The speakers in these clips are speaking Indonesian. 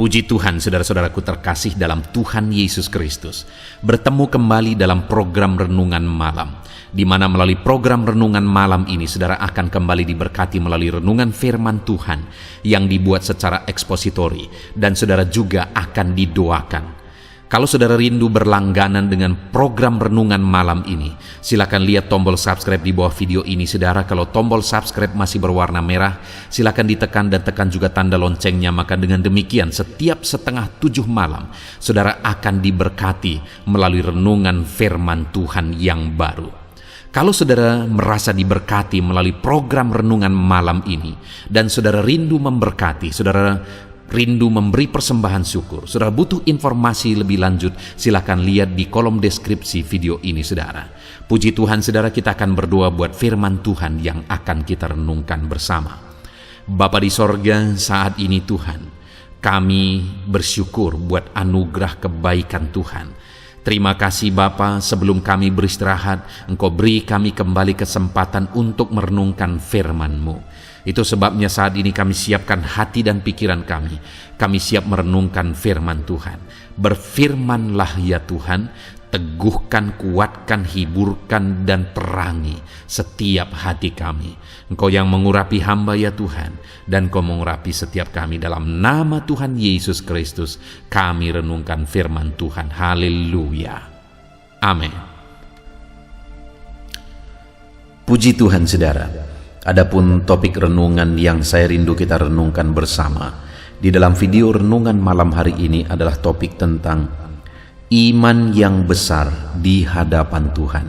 Puji Tuhan, saudara-saudaraku terkasih dalam Tuhan Yesus Kristus. Bertemu kembali dalam program Renungan Malam, di mana melalui program Renungan Malam ini, saudara akan kembali diberkati melalui renungan firman Tuhan yang dibuat secara ekspositori, dan saudara juga akan didoakan. Kalau saudara rindu berlangganan dengan program Renungan Malam ini, silakan lihat tombol subscribe di bawah video ini, saudara. Kalau tombol subscribe masih berwarna merah, silakan ditekan dan tekan juga tanda loncengnya. Maka dengan demikian, setiap 6:30 malam, saudara akan diberkati melalui renungan firman Tuhan yang baru. Kalau saudara merasa diberkati melalui program Renungan Malam ini, dan saudara rindu memberkati, saudara rindu memberi persembahan syukur, saudara butuh informasi lebih lanjut, silakan lihat di kolom deskripsi video ini, saudara. Puji Tuhan, saudara, kita akan berdoa buat firman Tuhan yang akan kita renungkan bersama. Bapa di sorga, saat ini Tuhan, kami bersyukur buat anugerah kebaikan Tuhan. Terima kasih Bapa, sebelum kami beristirahat, Engkau beri kami kembali kesempatan untuk merenungkan firman-Mu. Itu sebabnya saat ini kami siapkan hati dan pikiran kami. Kami siap merenungkan firman Tuhan. Berfirmanlah ya Tuhan, teguhkan, kuatkan, hiburkan, dan perangi setiap hati kami. Engkau yang mengurapi hamba ya Tuhan, dan Engkau mengurapi setiap kami. Dalam nama Tuhan Yesus Kristus, kami renungkan firman Tuhan. Haleluya. Amin. Puji Tuhan, saudara. Adapun topik renungan yang saya rindu kita renungkan bersama di dalam video renungan malam hari ini adalah topik tentang iman yang besar di hadapan Tuhan.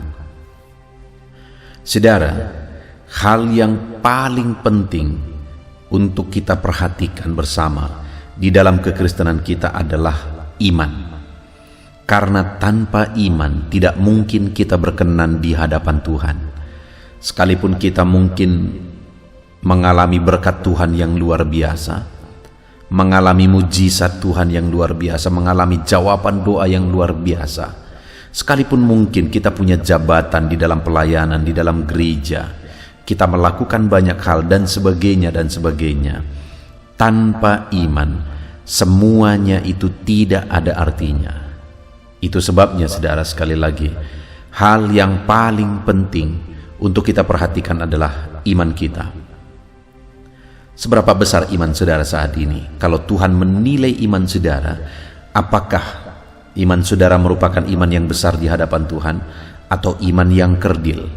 Saudara, hal yang paling penting untuk kita perhatikan bersama di dalam kekristenan kita adalah iman. Karena tanpa iman tidak mungkin kita berkenan di hadapan Tuhan. Sekalipun kita mungkin mengalami berkat Tuhan yang luar biasa, mengalami mujizat Tuhan yang luar biasa, mengalami jawaban doa yang luar biasa, sekalipun mungkin kita punya jabatan di dalam pelayanan, di dalam gereja, kita melakukan banyak hal dan sebagainya, tanpa iman, semuanya itu tidak ada artinya. Itu sebabnya, saudara, sekali lagi, hal yang paling penting untuk kita perhatikan adalah iman kita. Seberapa besar iman saudara saat ini? Kalau Tuhan menilai iman saudara, apakah iman saudara merupakan iman yang besar di hadapan Tuhan atau iman yang kerdil?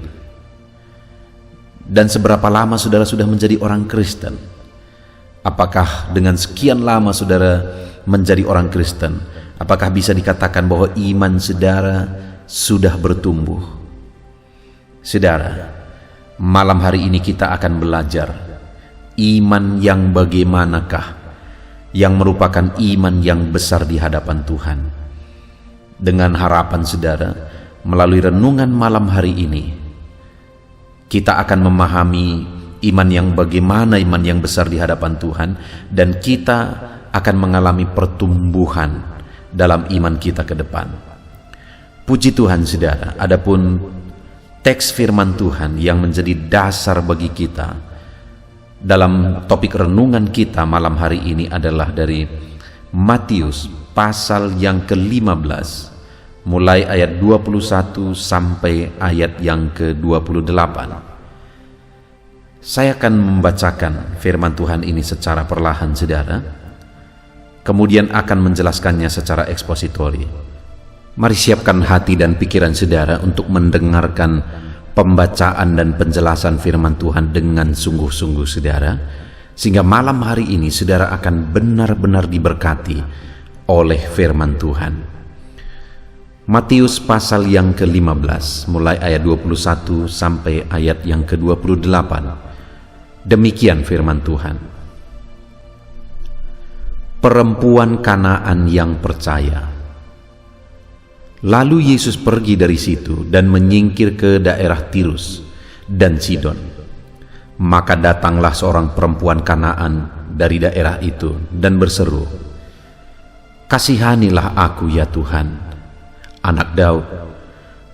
Dan seberapa lama saudara sudah menjadi orang Kristen? Apakah dengan sekian lama saudara menjadi orang Kristen, apakah bisa dikatakan bahwa iman saudara sudah bertumbuh? Saudara, malam hari ini kita akan belajar iman yang bagaimanakah yang merupakan iman yang besar di hadapan Tuhan. Dengan harapan saudara, melalui renungan malam hari ini, kita akan memahami iman yang bagaimana iman yang besar di hadapan Tuhan, dan kita akan mengalami pertumbuhan dalam iman kita ke depan. Puji Tuhan, saudara. Adapun teks firman Tuhan yang menjadi dasar bagi kita dalam topik renungan kita malam hari ini adalah dari Matius pasal yang ke-15, mulai ayat 21 sampai ayat yang ke-28. Saya akan membacakan firman Tuhan ini secara perlahan, saudara, kemudian akan menjelaskannya secara ekspositori. Mari siapkan hati dan pikiran saudara untuk mendengarkan pembacaan dan penjelasan firman Tuhan dengan sungguh-sungguh, saudara, sehingga malam hari ini saudara akan benar-benar diberkati oleh firman Tuhan. Matius pasal yang ke-15 mulai ayat 21 sampai ayat yang ke-28. Demikian firman Tuhan. Perempuan Kanaan yang percaya. Lalu Yesus pergi dari situ dan menyingkir ke daerah Tirus dan Sidon. Maka datanglah seorang perempuan Kanaan dari daerah itu dan berseru, "Kasihanilah aku ya Tuhan, anak Daud,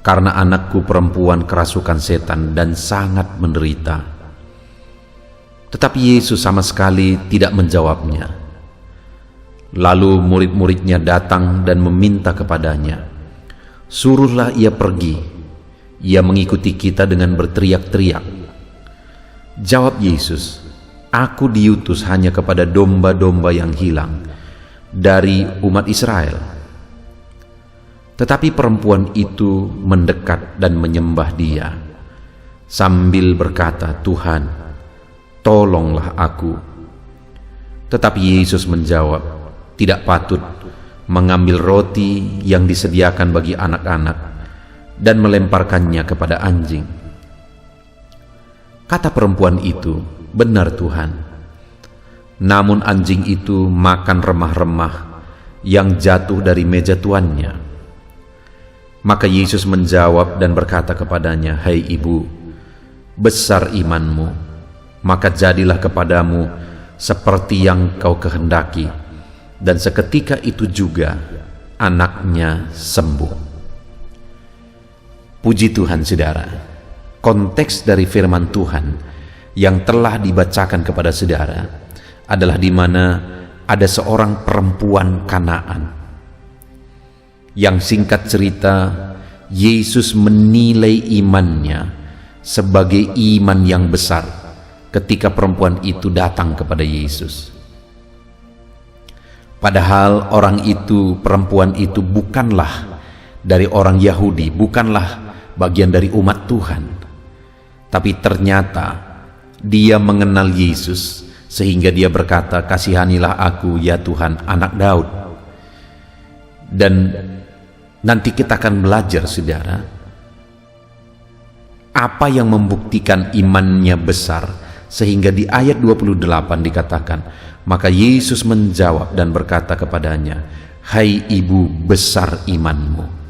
karena anakku perempuan kerasukan setan dan sangat menderita." Tetapi Yesus sama sekali tidak menjawabnya. Lalu murid-muridnya datang dan meminta kepadanya, "Suruhlah ia pergi, ia mengikuti kita dengan berteriak-teriak." Jawab Yesus, "Aku diutus hanya kepada domba-domba yang hilang dari umat Israel." Tetapi perempuan itu mendekat dan menyembah Dia, sambil berkata, "Tuhan, tolonglah aku." Tetapi Yesus menjawab, "Tidak patut mengambil roti yang disediakan bagi anak-anak dan melemparkannya kepada anjing." Kata perempuan itu, "Benar Tuhan." Namun anjing itu makan remah-remah yang jatuh dari meja tuannya. Maka Yesus menjawab dan berkata kepadanya, "Hai ibu, besar imanmu, maka jadilah kepadamu seperti yang kau kehendaki." Dan seketika itu juga anaknya sembuh. Puji Tuhan, saudara. Konteks dari firman Tuhan yang telah dibacakan kepada saudara adalah di mana ada seorang perempuan Kanaan yang, singkat cerita, Yesus menilai imannya sebagai iman yang besar ketika perempuan itu datang kepada Yesus. Padahal perempuan itu bukanlah dari orang Yahudi, bukanlah bagian dari umat Tuhan. Tapi ternyata dia mengenal Yesus sehingga dia berkata, "Kasihanilah aku ya Tuhan, anak Daud." Dan nanti kita akan belajar, saudara, apa yang membuktikan imannya besar, sehingga di ayat 28 dikatakan, maka Yesus menjawab dan berkata kepadanya, "Hai ibu, besar imanmu."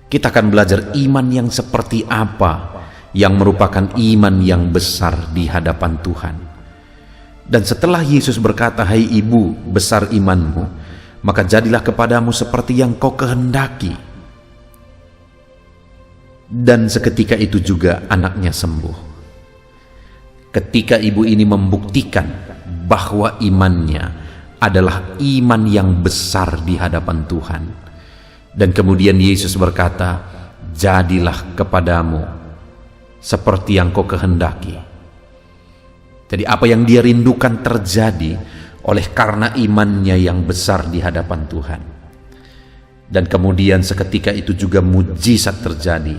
Kita akan belajar iman yang seperti apa yang merupakan iman yang besar di hadapan Tuhan. Dan setelah Yesus berkata, "Hai ibu, besar imanmu, maka jadilah kepadamu seperti yang kau kehendaki." Dan seketika itu juga anaknya sembuh. Ketika ibu ini membuktikan bahwa imannya adalah iman yang besar di hadapan Tuhan. Dan kemudian Yesus berkata, "Jadilah kepadamu seperti yang kau kehendaki." Jadi apa yang dia rindukan terjadi oleh karena imannya yang besar di hadapan Tuhan. Dan kemudian seketika itu juga mujizat terjadi.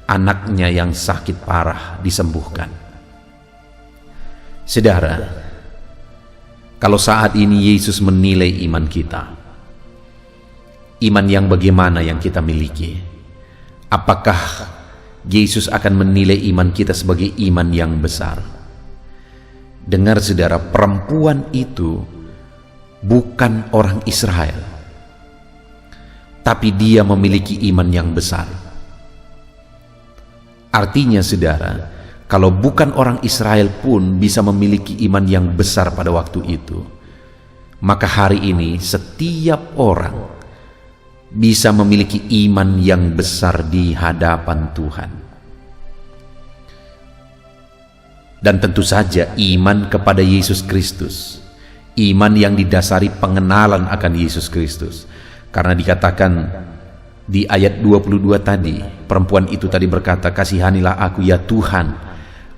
Anaknya yang sakit parah disembuhkan. Saudara, kalau saat ini Yesus menilai iman kita, iman yang bagaimana yang kita miliki? Apakah Yesus akan menilai iman kita sebagai iman yang besar? Dengar saudara, perempuan itu bukan orang Israel, tapi dia memiliki iman yang besar. Artinya saudara, kalau bukan orang Israel pun bisa memiliki iman yang besar pada waktu itu, maka hari ini setiap orang bisa memiliki iman yang besar di hadapan Tuhan. Dan tentu saja iman kepada Yesus Kristus, iman yang didasari pengenalan akan Yesus Kristus. Karena dikatakan di ayat 22 tadi, perempuan itu tadi berkata, "Kasihanilah aku ya Tuhan,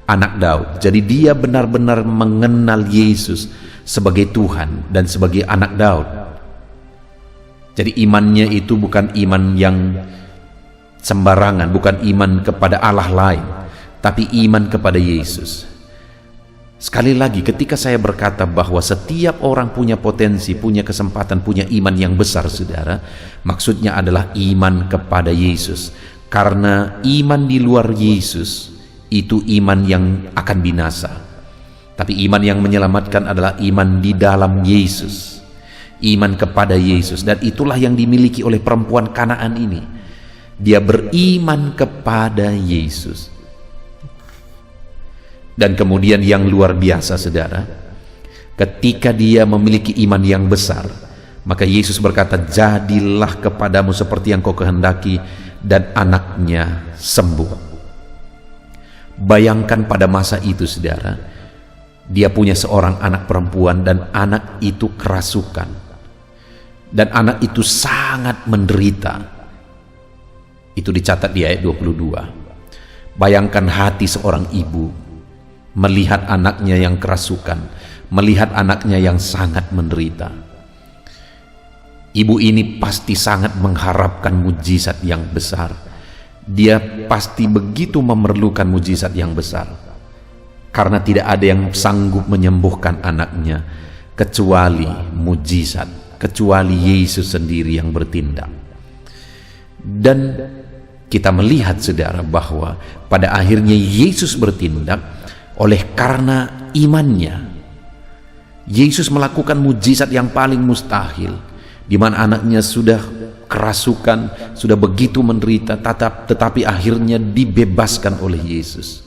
anak Daud." Jadi dia benar-benar mengenal Yesus sebagai Tuhan dan sebagai anak Daud. Jadi imannya itu bukan iman yang sembarangan, bukan iman kepada Allah lain, tapi iman kepada Yesus. Sekali lagi, ketika saya berkata bahwa setiap orang punya potensi, punya kesempatan, punya iman yang besar, saudara, maksudnya adalah iman kepada Yesus. Karena iman di luar Yesus itu iman yang akan binasa. Tapi iman yang menyelamatkan adalah iman di dalam Yesus, iman kepada Yesus. Dan itulah yang dimiliki oleh perempuan Kanaan ini. Dia beriman kepada Yesus. Dan kemudian yang luar biasa, saudara, ketika dia memiliki iman yang besar, maka Yesus berkata, "Jadilah kepadamu seperti yang kau kehendaki," dan anaknya sembuh. Bayangkan pada masa itu, saudara, Dia punya seorang anak perempuan dan anak itu kerasukan. Dan anak itu sangat menderita. Itu dicatat di ayat 22. Bayangkan hati seorang ibu melihat anaknya yang kerasukan, melihat anaknya yang sangat menderita. Ibu ini pasti sangat mengharapkan mujizat yang besar. Dia pasti begitu memerlukan mujizat yang besar, karena tidak ada yang sanggup menyembuhkan anaknya kecuali mujizat, kecuali Yesus sendiri yang bertindak. Dan kita melihat, saudara, bahwa pada akhirnya Yesus bertindak oleh karena imannya. Yesus melakukan mujizat yang paling mustahil, di mana anaknya sudah kerasukan, sudah begitu menderita, tetapi akhirnya dibebaskan oleh Yesus.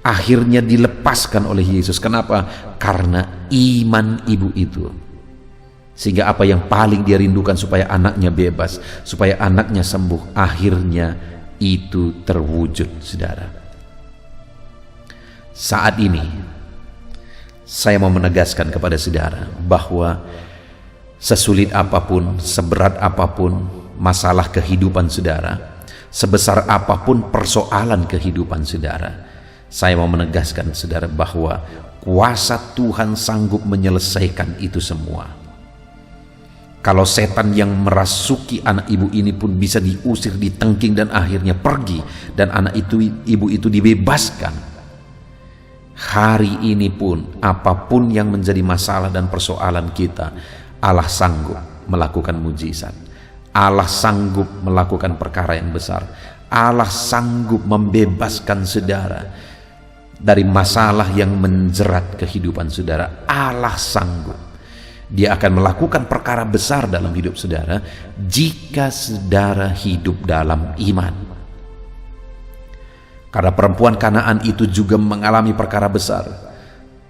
Akhirnya dilepaskan oleh Yesus. Kenapa? Karena iman ibu itu. Sehingga apa yang paling dia rindukan, supaya anaknya bebas, supaya anaknya sembuh, akhirnya itu terwujud, saudara. Saat ini saya mau menegaskan kepada saudara bahwa sesulit apapun, seberat apapun masalah kehidupan saudara, sebesar apapun persoalan kehidupan saudara, saya mau menegaskan, saudara, bahwa kuasa Tuhan sanggup menyelesaikan itu semua. Kalau setan yang merasuki anak ibu ini pun bisa diusir, ditengking, dan akhirnya pergi, dan anak ibu itu dibebaskan. Hari ini pun apapun yang menjadi masalah dan persoalan kita, Allah sanggup melakukan mujizat. Allah sanggup melakukan perkara yang besar. Allah sanggup membebaskan saudara dari masalah yang menjerat kehidupan saudara. Allah sanggup. Dia akan melakukan perkara besar dalam hidup saudara jika saudara hidup dalam iman. Karena perempuan Kanaan itu juga mengalami perkara besar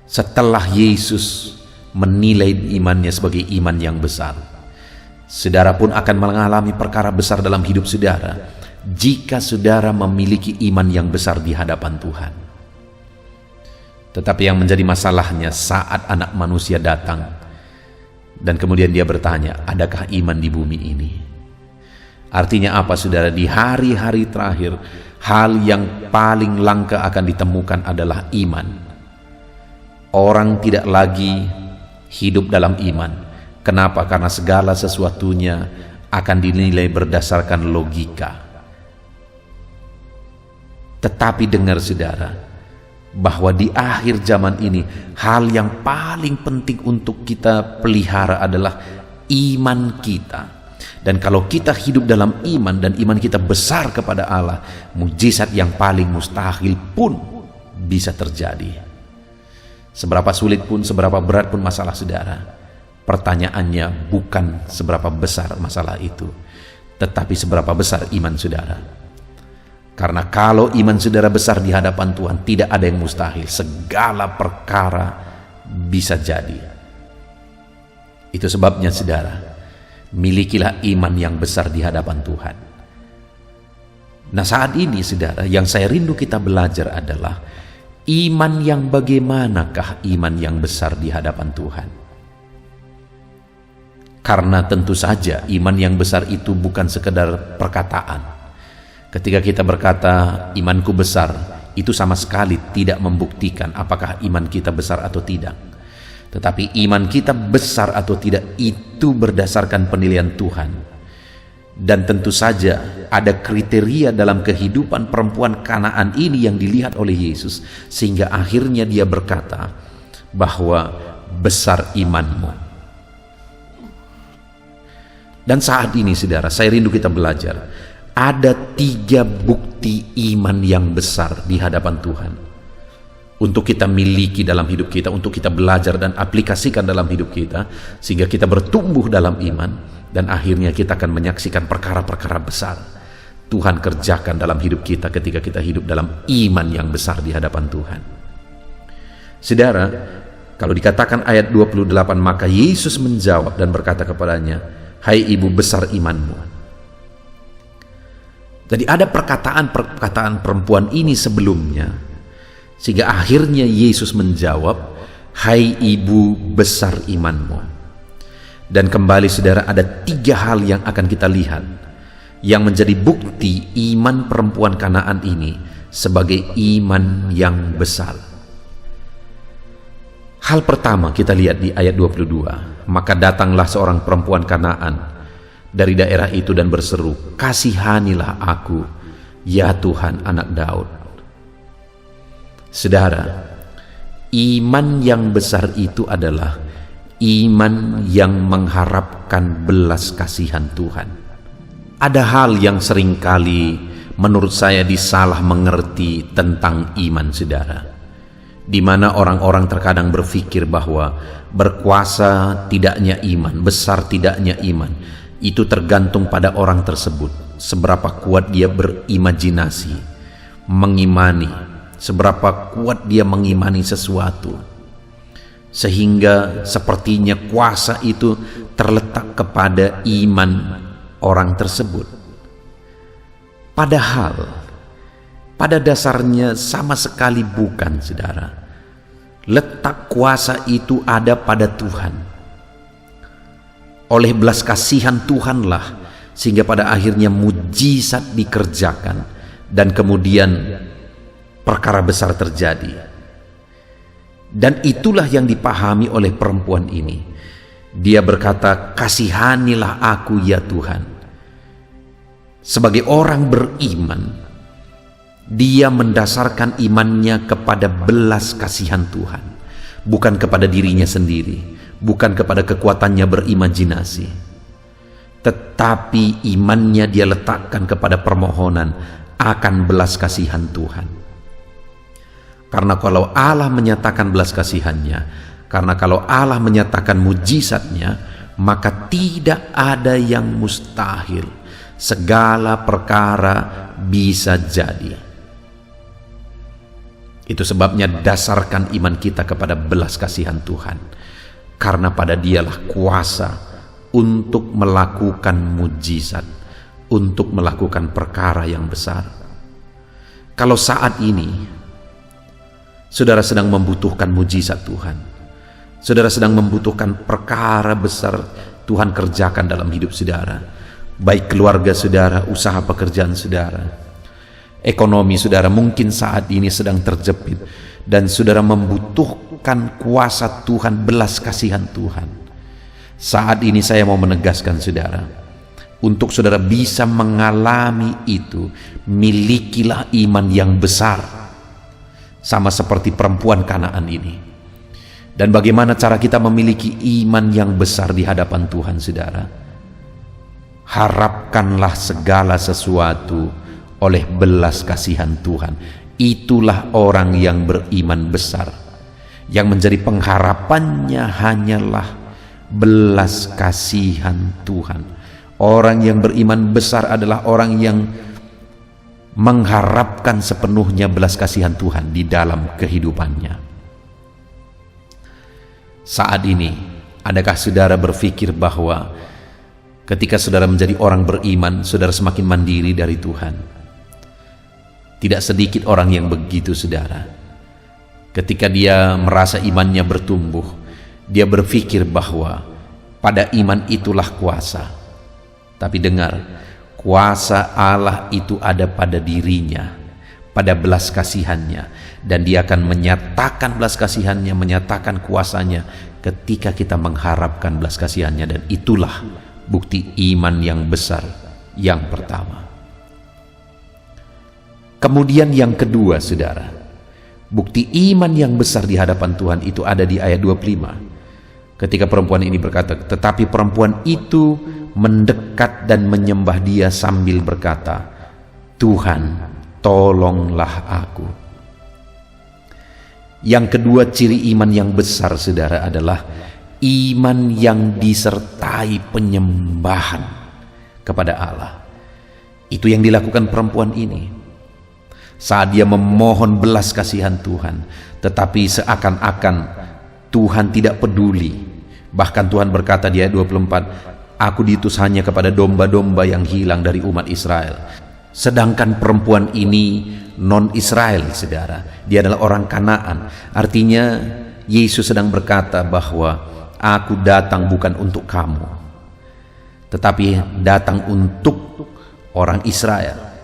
setelah Yesus menilai imannya sebagai iman yang besar. Saudara pun akan mengalami perkara besar dalam hidup saudara jika saudara memiliki iman yang besar di hadapan Tuhan. Tetapi yang menjadi masalahnya saat anak manusia datang dan kemudian dia bertanya, adakah iman di bumi ini? Artinya apa, saudara? Di hari-hari terakhir, hal yang paling langka akan ditemukan adalah iman. Orang tidak lagi hidup dalam iman. Kenapa? Karena segala sesuatunya akan dinilai berdasarkan logika. Tetapi dengar, saudara, bahwa di akhir zaman ini hal yang paling penting untuk kita pelihara adalah iman kita. Dan kalau kita hidup dalam iman dan iman kita besar kepada Allah, mujizat yang paling mustahil pun bisa terjadi. Seberapa sulit pun, seberapa berat pun masalah saudara, pertanyaannya bukan seberapa besar masalah itu, tetapi seberapa besar iman saudara. Karena kalau iman saudara besar di hadapan Tuhan, tidak ada yang mustahil. Segala perkara bisa jadi. Itu sebabnya, saudara, milikilah iman yang besar di hadapan Tuhan. Nah, saat ini, saudara, yang saya rindu kita belajar adalah iman yang bagaimanakah iman yang besar di hadapan Tuhan. Karena tentu saja iman yang besar itu bukan sekedar perkataan. Ketika kita berkata imanku besar, itu sama sekali tidak membuktikan apakah iman kita besar atau tidak. Tetapi iman kita besar atau tidak itu berdasarkan penilaian Tuhan. Dan tentu saja ada kriteria dalam kehidupan perempuan Kanaan ini yang dilihat oleh Yesus, sehingga akhirnya dia berkata bahwa besar imanmu. Dan saat ini, saudara, saya rindu kita belajar. Ada 3 bukti iman yang besar di hadapan Tuhan untuk kita miliki dalam hidup kita, untuk kita belajar dan aplikasikan dalam hidup kita, sehingga kita bertumbuh dalam iman dan akhirnya kita akan menyaksikan perkara-perkara besar Tuhan kerjakan dalam hidup kita ketika kita hidup dalam iman yang besar di hadapan Tuhan. Saudara, kalau dikatakan ayat 28, maka Yesus menjawab dan berkata kepadanya, hai ibu, besar imanmu. Jadi ada perkataan perempuan ini sebelumnya, sehingga akhirnya Yesus menjawab, Hai ibu, besar imanmu. Dan kembali saudara, ada 3 hal yang akan kita lihat yang menjadi bukti iman perempuan Kanaan ini sebagai iman yang besar. Hal pertama kita lihat di ayat 22. Maka datanglah seorang perempuan Kanaan dari daerah itu dan berseru, "Kasihanilah aku, ya Tuhan, anak Daud." Saudara, iman yang besar itu adalah iman yang mengharapkan belas kasihan Tuhan. Ada hal yang seringkali menurut saya disalah mengerti tentang iman saudara, di mana orang-orang terkadang berpikir bahwa berkuasa tidaknya iman, besar tidaknya iman, itu tergantung pada orang tersebut, seberapa kuat dia berimajinasi, mengimani, seberapa kuat dia mengimani sesuatu, sehingga sepertinya kuasa itu terletak kepada iman orang tersebut. Padahal pada dasarnya sama sekali bukan, saudara. Letak kuasa itu ada pada Tuhan. Oleh belas kasihan Tuhanlah sehingga pada akhirnya mujizat dikerjakan dan kemudian perkara besar terjadi. Dan itulah yang dipahami oleh perempuan ini. Dia berkata, "Kasihanilah aku ya Tuhan." Sebagai orang beriman, dia mendasarkan imannya kepada belas kasihan Tuhan, bukan kepada dirinya sendiri, bukan kepada kekuatannya berimajinasi, tetapi imannya dia letakkan kepada permohonan akan belas kasihan Tuhan. Karena kalau Allah menyatakan belas kasihannya, karena kalau Allah menyatakan mujizatnya, maka tidak ada yang mustahil. Segala perkara bisa jadi. Itu sebabnya dasarkan iman kita kepada belas kasihan Tuhan, karena pada Dialah kuasa untuk melakukan mujizat, untuk melakukan perkara yang besar. Kalau saat ini saudara sedang membutuhkan mujizat Tuhan, saudara sedang membutuhkan perkara besar Tuhan kerjakan dalam hidup saudara, baik keluarga saudara, usaha pekerjaan saudara, ekonomi saudara mungkin saat ini sedang terjepit dan saudara membutuhkan kuasa Tuhan, belas kasihan Tuhan. Saat ini saya mau menegaskan saudara, untuk saudara bisa mengalami itu, milikilah iman yang besar, sama seperti perempuan Kanaan ini. Dan bagaimana cara kita memiliki iman yang besar di hadapan Tuhan saudara? Harapkanlah segala sesuatu oleh belas kasihan Tuhan. Itulah orang yang beriman besar, yang menjadi pengharapannya hanyalah belas kasihan Tuhan. Orang yang beriman besar adalah orang yang mengharapkan sepenuhnya belas kasihan Tuhan di dalam kehidupannya. Saat ini, adakah saudara berpikir bahwa ketika saudara menjadi orang beriman, saudara semakin mandiri dari Tuhan? Tidak sedikit orang yang begitu saudara. Ketika dia merasa imannya bertumbuh, dia berpikir bahwa pada iman itulah kuasa. Tapi dengar, kuasa Allah itu ada pada dirinya, pada belas kasihannya, dan dia akan menyatakan belas kasihannya, menyatakan kuasanya ketika kita mengharapkan belas kasihannya. Dan itulah bukti iman yang besar yang pertama. Kemudian yang kedua saudara, bukti iman yang besar di hadapan Tuhan itu ada di ayat 25. Ketika perempuan ini berkata, tetapi perempuan itu mendekat dan menyembah dia sambil berkata, "Tuhan, tolonglah aku." Yang kedua ciri iman yang besar saudara adalah iman yang disertai penyembahan kepada Allah. Itu yang dilakukan perempuan ini saat dia memohon belas kasihan Tuhan, tetapi seakan-akan Tuhan tidak peduli. Bahkan Tuhan berkata di ayat 24, "Aku diutus hanya kepada domba-domba yang hilang dari umat Israel." Sedangkan perempuan ini non-Israel saudara, dia adalah orang Kanaan. Artinya Yesus sedang berkata bahwa aku datang bukan untuk kamu, tetapi datang untuk orang Israel.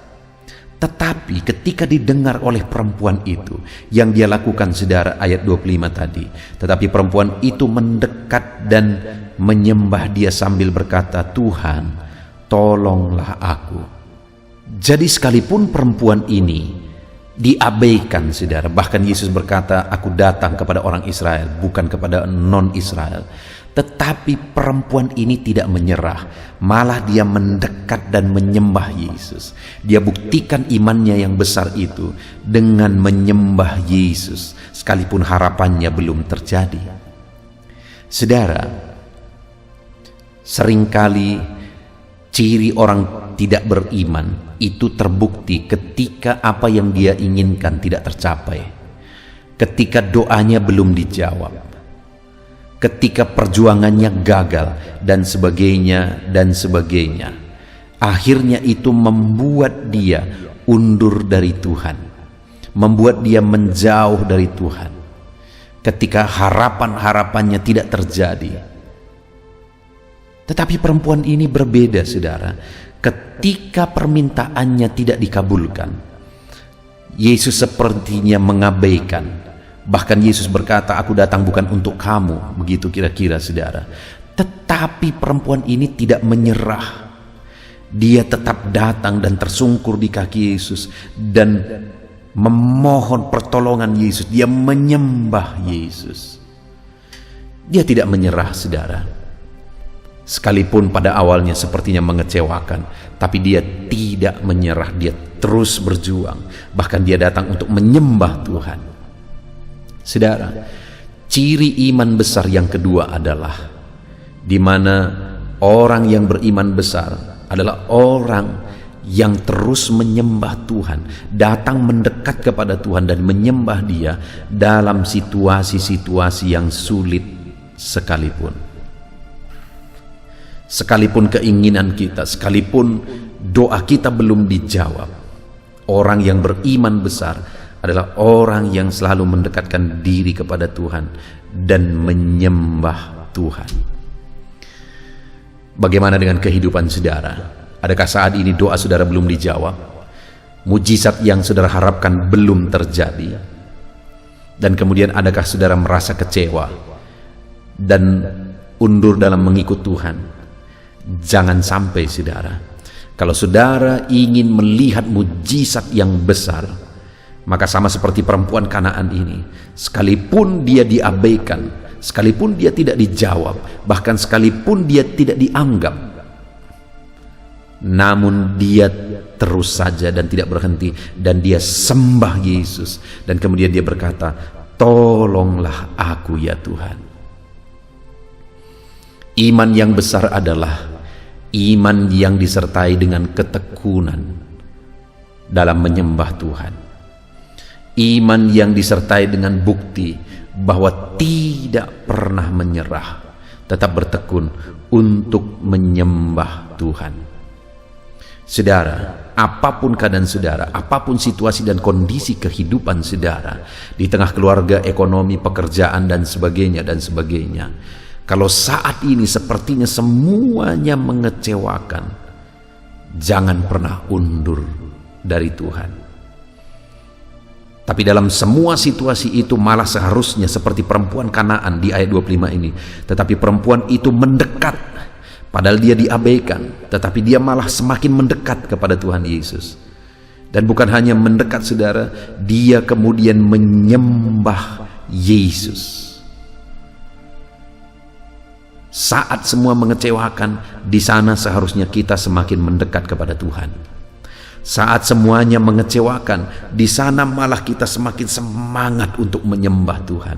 Tetapi ketika didengar oleh perempuan itu, yang dia lakukan saudara, ayat 25 tadi, tetapi perempuan itu mendekat dan menyembah dia sambil berkata, Tuhan, tolonglah aku. Jadi sekalipun perempuan ini diabaikan saudara, bahkan Yesus berkata, aku datang kepada orang Israel, bukan kepada non-Israel. Tetapi perempuan ini tidak menyerah, malah dia mendekat dan menyembah Yesus. Dia buktikan imannya yang besar itu dengan menyembah Yesus, sekalipun harapannya belum terjadi. Saudara, seringkali ciri orang tidak beriman itu terbukti ketika apa yang dia inginkan tidak tercapai, ketika doanya belum dijawab, ketika perjuangannya gagal, dan sebagainya, dan sebagainya. Akhirnya itu membuat dia undur dari Tuhan, membuat dia menjauh dari Tuhan, ketika harapan-harapannya tidak terjadi. Tetapi perempuan ini berbeda saudara, ketika permintaannya tidak dikabulkan, Yesus sepertinya mengabaikan. Bahkan Yesus berkata, aku datang bukan untuk kamu, begitu kira-kira saudara. Tetapi perempuan ini tidak menyerah. Dia tetap datang dan tersungkur di kaki Yesus dan memohon pertolongan Yesus. Dia menyembah Yesus. Dia tidak menyerah saudara. Sekalipun pada awalnya sepertinya mengecewakan, tapi dia tidak menyerah. Dia terus berjuang. Bahkan dia datang untuk menyembah Tuhan. Saudara, ciri iman besar yang kedua adalah di mana orang yang beriman besar adalah orang yang terus menyembah Tuhan, datang mendekat kepada Tuhan dan menyembah Dia dalam situasi-situasi yang sulit sekalipun. Sekalipun keinginan kita, sekalipun doa kita belum dijawab, orang yang beriman besar adalah orang yang selalu mendekatkan diri kepada Tuhan dan menyembah Tuhan. Bagaimana dengan kehidupan saudara? Adakah saat ini doa saudara belum dijawab? Mujizat yang saudara harapkan belum terjadi? Dan kemudian adakah saudara merasa kecewa dan undur dalam mengikut Tuhan? Jangan sampai saudara. Kalau saudara ingin melihat mujizat yang besar, maka sama seperti perempuan Kanaan ini, sekalipun dia diabaikan, sekalipun dia tidak dijawab, bahkan sekalipun dia tidak dianggap, namun dia terus saja dan tidak berhenti, dan dia sembah Yesus, dan kemudian dia berkata, tolonglah aku ya Tuhan. Iman yang besar adalah iman yang disertai dengan ketekunan dalam menyembah Tuhan. Iman yang disertai dengan bukti bahwa tidak pernah menyerah, tetap bertekun untuk menyembah Tuhan. Saudara, apapun keadaan saudara, apapun situasi dan kondisi kehidupan saudara, di tengah keluarga, ekonomi, pekerjaan, dan sebagainya, kalau saat ini sepertinya semuanya mengecewakan, jangan pernah undur dari Tuhan. Tapi dalam semua situasi itu malah seharusnya seperti perempuan Kanaan di ayat 25 ini. Tetapi perempuan itu mendekat, padahal dia diabaikan, tetapi dia malah semakin mendekat kepada Tuhan Yesus. Dan bukan hanya mendekat saudara, dia kemudian menyembah Yesus. Saat semua mengecewakan, di sana seharusnya kita semakin mendekat kepada Tuhan. Saat semuanya mengecewakan, di sana malah kita semakin semangat untuk menyembah Tuhan.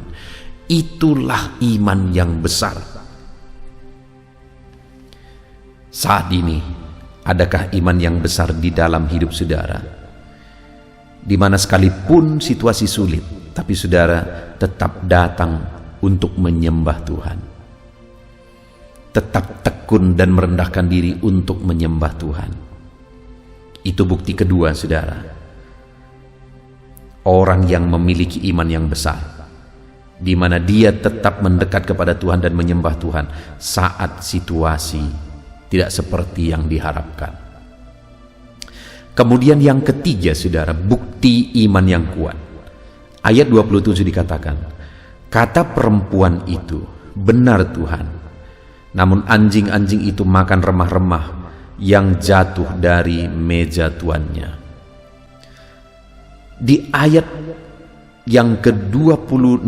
Itulah iman yang besar. Saat ini, adakah iman yang besar di dalam hidup saudara? Di mana sekalipun situasi sulit, tapi saudara tetap datang untuk menyembah Tuhan. Tetap tekun dan merendahkan diri untuk menyembah Tuhan. Itu bukti kedua saudara. Orang yang memiliki iman yang besar di mana dia tetap mendekat kepada Tuhan dan menyembah Tuhan saat situasi tidak seperti yang diharapkan. Kemudian yang ketiga, saudara, bukti iman yang kuat. Ayat 27 dikatakan, kata perempuan itu, benar Tuhan, namun anjing-anjing itu makan remah-remah yang jatuh dari meja tuannya. Di ayat yang ke-26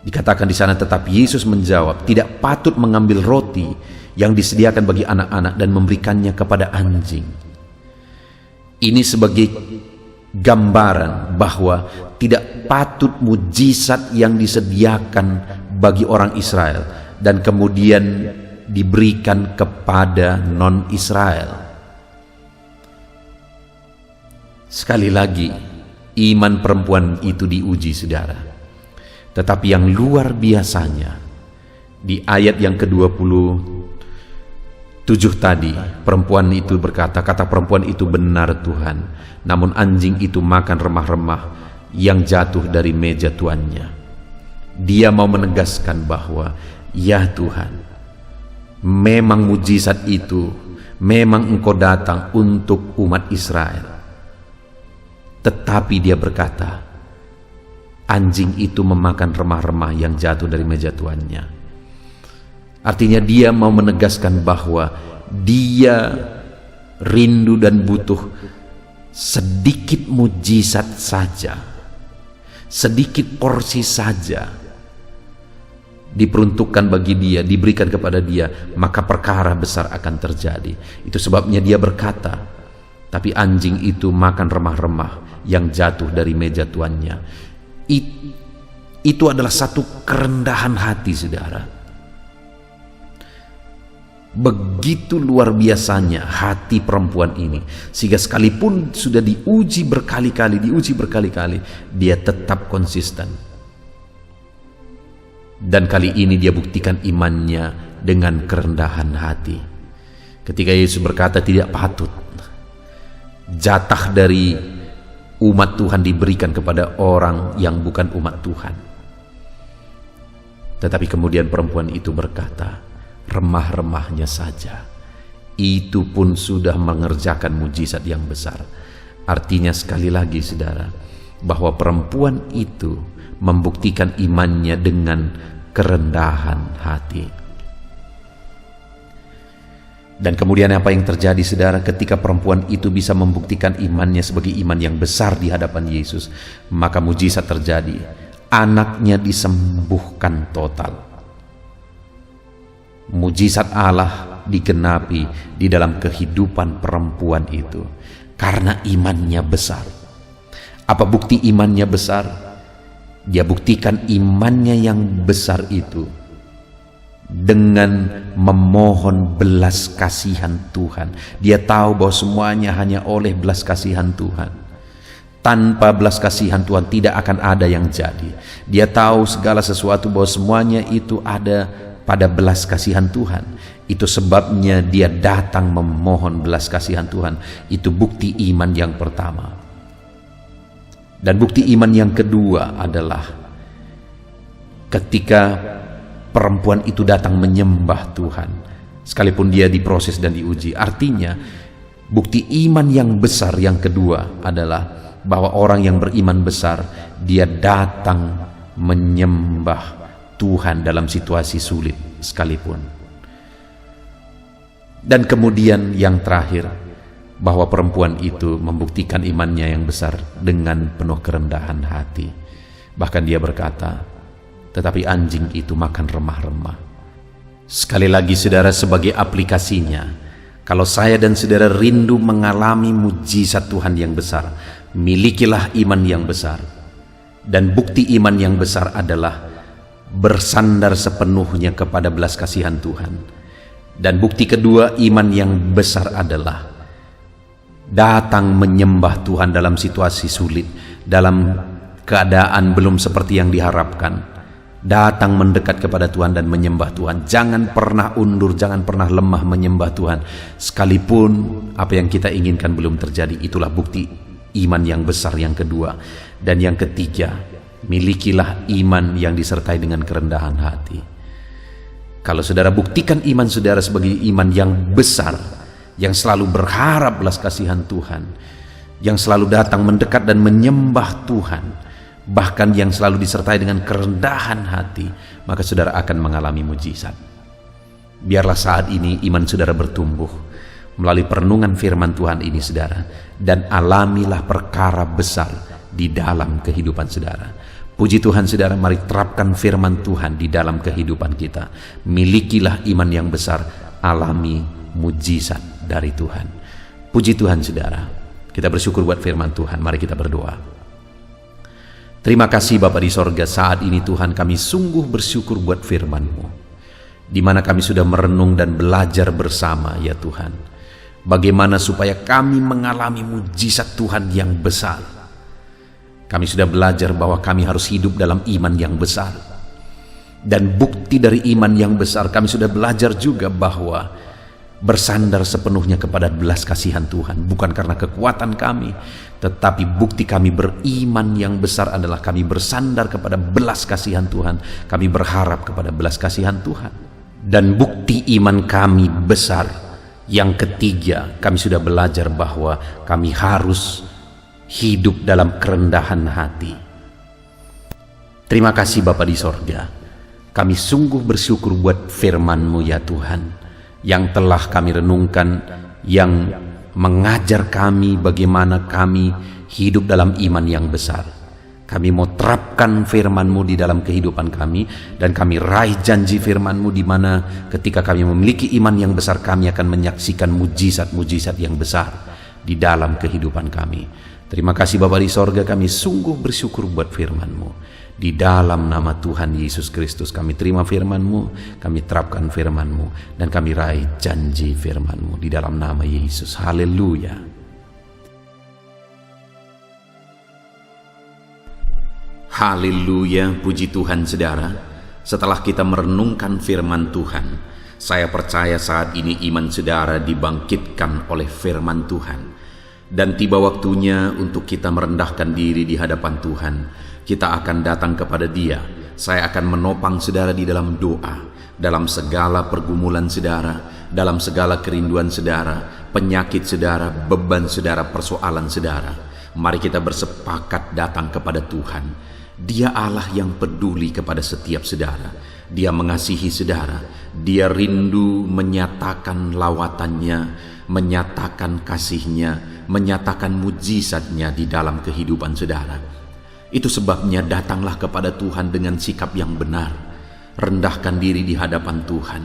dikatakan di sana, tetapi Yesus menjawab, tidak patut mengambil roti yang disediakan bagi anak-anak dan memberikannya kepada anjing. Ini sebagai gambaran bahwa tidak patut mujizat yang disediakan bagi orang Israel dan kemudian diberikan kepada non-Israel. Sekali lagi, iman perempuan itu diuji, saudara. Tetapi yang luar biasanya, di ayat yang ke-27 tadi, perempuan itu berkata, kata perempuan itu, benar Tuhan, namun anjing itu makan remah-remah yang jatuh dari meja tuannya. Dia mau menegaskan bahwa, ya Tuhan, memang mujizat itu, memang Engkau datang untuk umat Israel. Tetapi dia berkata, anjing itu memakan remah-remah yang jatuh dari meja tuannya. Artinya dia mau menegaskan bahwa dia rindu dan butuh sedikit mujizat saja, sedikit porsi saja diperuntukkan bagi dia, diberikan kepada dia, maka perkara besar akan terjadi. Itu sebabnya dia berkata, tapi anjing itu makan remah-remah yang jatuh dari meja tuannya. Itu adalah satu kerendahan hati, saudara. Begitu luar biasanya hati perempuan ini, sehingga sekalipun sudah diuji berkali-kali, dia tetap konsisten. Dan kali ini dia buktikan imannya dengan kerendahan hati. Ketika Yesus berkata tidak patut jatah dari umat Tuhan diberikan kepada orang yang bukan umat Tuhan. Tetapi kemudian perempuan itu berkata, remah-remahnya saja, itu pun sudah mengerjakan mujizat yang besar. Artinya sekali lagi, saudara, bahwa perempuan itu membuktikan imannya dengan kerendahan hati. Dan kemudian apa yang terjadi, saudara, ketika perempuan itu bisa membuktikan imannya sebagai iman yang besar di hadapan Yesus, maka mujizat terjadi. Anaknya disembuhkan total. Mujizat Allah digenapi di dalam kehidupan perempuan itu karena imannya besar. Apa bukti imannya besar? Dia buktikan imannya yang besar itu dengan memohon belas kasihan Tuhan. Dia tahu bahwa semuanya hanya oleh belas kasihan Tuhan. Tanpa belas kasihan Tuhan tidak akan ada yang jadi. Dia tahu segala sesuatu bahwa semuanya itu ada pada belas kasihan Tuhan. Itu sebabnya dia datang memohon belas kasihan Tuhan. Itu bukti iman yang pertama. Dan bukti iman yang kedua adalah ketika perempuan itu datang menyembah Tuhan, sekalipun dia diproses dan diuji. Artinya, bukti iman yang besar yang kedua adalah bahwa orang yang beriman besar, dia datang menyembah Tuhan dalam situasi sulit sekalipun. Dan kemudian yang terakhir, bahwa perempuan itu membuktikan imannya yang besar dengan penuh kerendahan hati. Bahkan dia berkata, tetapi anjing itu makan remah-remah. Sekali lagi, saudara, sebagai aplikasinya, kalau saya dan saudara rindu mengalami mujizat Tuhan yang besar, milikilah iman yang besar. Dan bukti iman yang besar adalah bersandar sepenuhnya kepada belas kasihan Tuhan. Dan bukti kedua iman yang besar adalah datang menyembah Tuhan dalam situasi sulit, dalam keadaan belum seperti yang diharapkan. Datang mendekat kepada Tuhan dan menyembah Tuhan. Jangan pernah undur, jangan pernah lemah menyembah Tuhan, sekalipun apa yang kita inginkan belum terjadi. Itulah bukti iman yang besar yang kedua. Dan yang ketiga, Milikilah iman yang disertai dengan kerendahan hati. Kalau saudara buktikan iman saudara sebagai iman yang besar, yang selalu berharap belas kasihan Tuhan, yang selalu datang mendekat dan menyembah Tuhan, bahkan yang selalu disertai dengan kerendahan hati, maka saudara akan mengalami mujizat. Biarlah saat ini iman saudara bertumbuh melalui perenungan firman Tuhan ini saudara, dan alamilah perkara besar di dalam kehidupan saudara. Puji Tuhan saudara, mari terapkan firman Tuhan di dalam kehidupan kita. Milikilah iman yang besar, alami mujizat dari Tuhan. Puji Tuhan saudara, kita bersyukur buat firman Tuhan. Mari kita berdoa. Terima kasih Bapa di sorga, saat ini Tuhan kami sungguh bersyukur buat firman-Mu, di mana kami sudah merenung dan belajar bersama ya Tuhan, bagaimana supaya kami mengalami mujizat Tuhan yang besar. Kami sudah belajar bahwa kami harus hidup dalam iman yang besar, dan bukti dari iman yang besar kami sudah belajar juga bahwa bersandar sepenuhnya kepada belas kasihan Tuhan, bukan karena kekuatan kami, tetapi bukti kami beriman yang besar adalah kami bersandar kepada belas kasihan Tuhan. Kami berharap kepada belas kasihan Tuhan. Dan bukti iman kami besar yang ketiga, kami sudah belajar bahwa kami harus hidup dalam kerendahan hati. Terima kasih Bapa di sorga, kami sungguh bersyukur buat firman-Mu ya Tuhan, yang telah kami renungkan, yang mengajar kami bagaimana kami hidup dalam iman yang besar. Kami mau terapkan firman-Mu di dalam kehidupan kami, dan kami raih janji firman-Mu di mana ketika kami memiliki iman yang besar, kami akan menyaksikan mujizat-mujizat yang besar di dalam kehidupan kami. Terima kasih Bapa di sorga, kami sungguh bersyukur buat firman-Mu. Di dalam nama Tuhan Yesus Kristus kami terima firman-Mu, kami terapkan firman-Mu, dan kami raih janji firman-Mu di dalam nama Yesus. Haleluya. Haleluya, puji Tuhan saudara. Setelah kita merenungkan firman Tuhan, saya percaya saat ini iman saudara dibangkitkan oleh firman Tuhan. Dan tiba waktunya untuk kita merendahkan diri di hadapan Tuhan. Kita akan datang kepada Dia. Saya akan menopang saudara di dalam doa, dalam segala pergumulan saudara, dalam segala kerinduan saudara, penyakit saudara, beban saudara, persoalan saudara. Mari kita bersepakat datang kepada Tuhan. Dia Allah yang peduli kepada setiap saudara. Dia mengasihi saudara. Dia rindu menyatakan lawatannya, menyatakan kasihnya, menyatakan mujizatnya di dalam kehidupan saudara. Itu sebabnya datanglah kepada Tuhan dengan sikap yang benar. Rendahkan diri di hadapan Tuhan.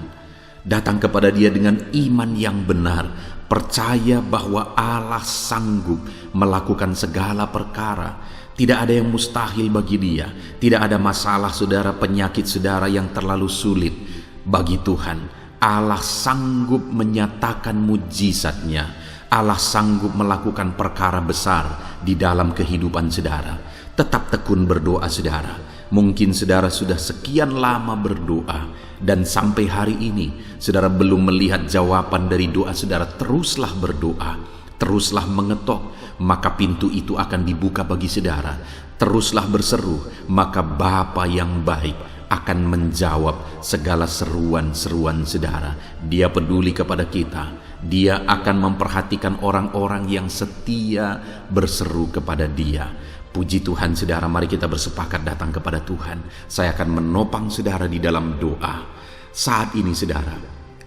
Datang kepada Dia dengan iman yang benar. Percaya bahwa Allah sanggup melakukan segala perkara. Tidak ada yang mustahil bagi Dia. Tidak ada masalah saudara, penyakit saudara yang terlalu sulit bagi Tuhan. Allah sanggup menyatakan mujizatnya. Allah sanggup melakukan perkara besar di dalam kehidupan saudara. Tetap tekun berdoa saudara. Mungkin saudara sudah sekian lama berdoa, dan sampai hari ini saudara belum melihat jawaban dari doa saudara. Teruslah berdoa, teruslah mengetok, maka pintu itu akan dibuka bagi saudara. Teruslah berseru, maka Bapa yang baik akan menjawab segala seruan-seruan saudara. Dia peduli kepada kita. Dia akan memperhatikan orang-orang yang setia berseru kepada Dia. Puji Tuhan saudara, mari kita bersepakat datang kepada Tuhan. Saya akan menopang saudara di dalam doa. Saat ini saudara,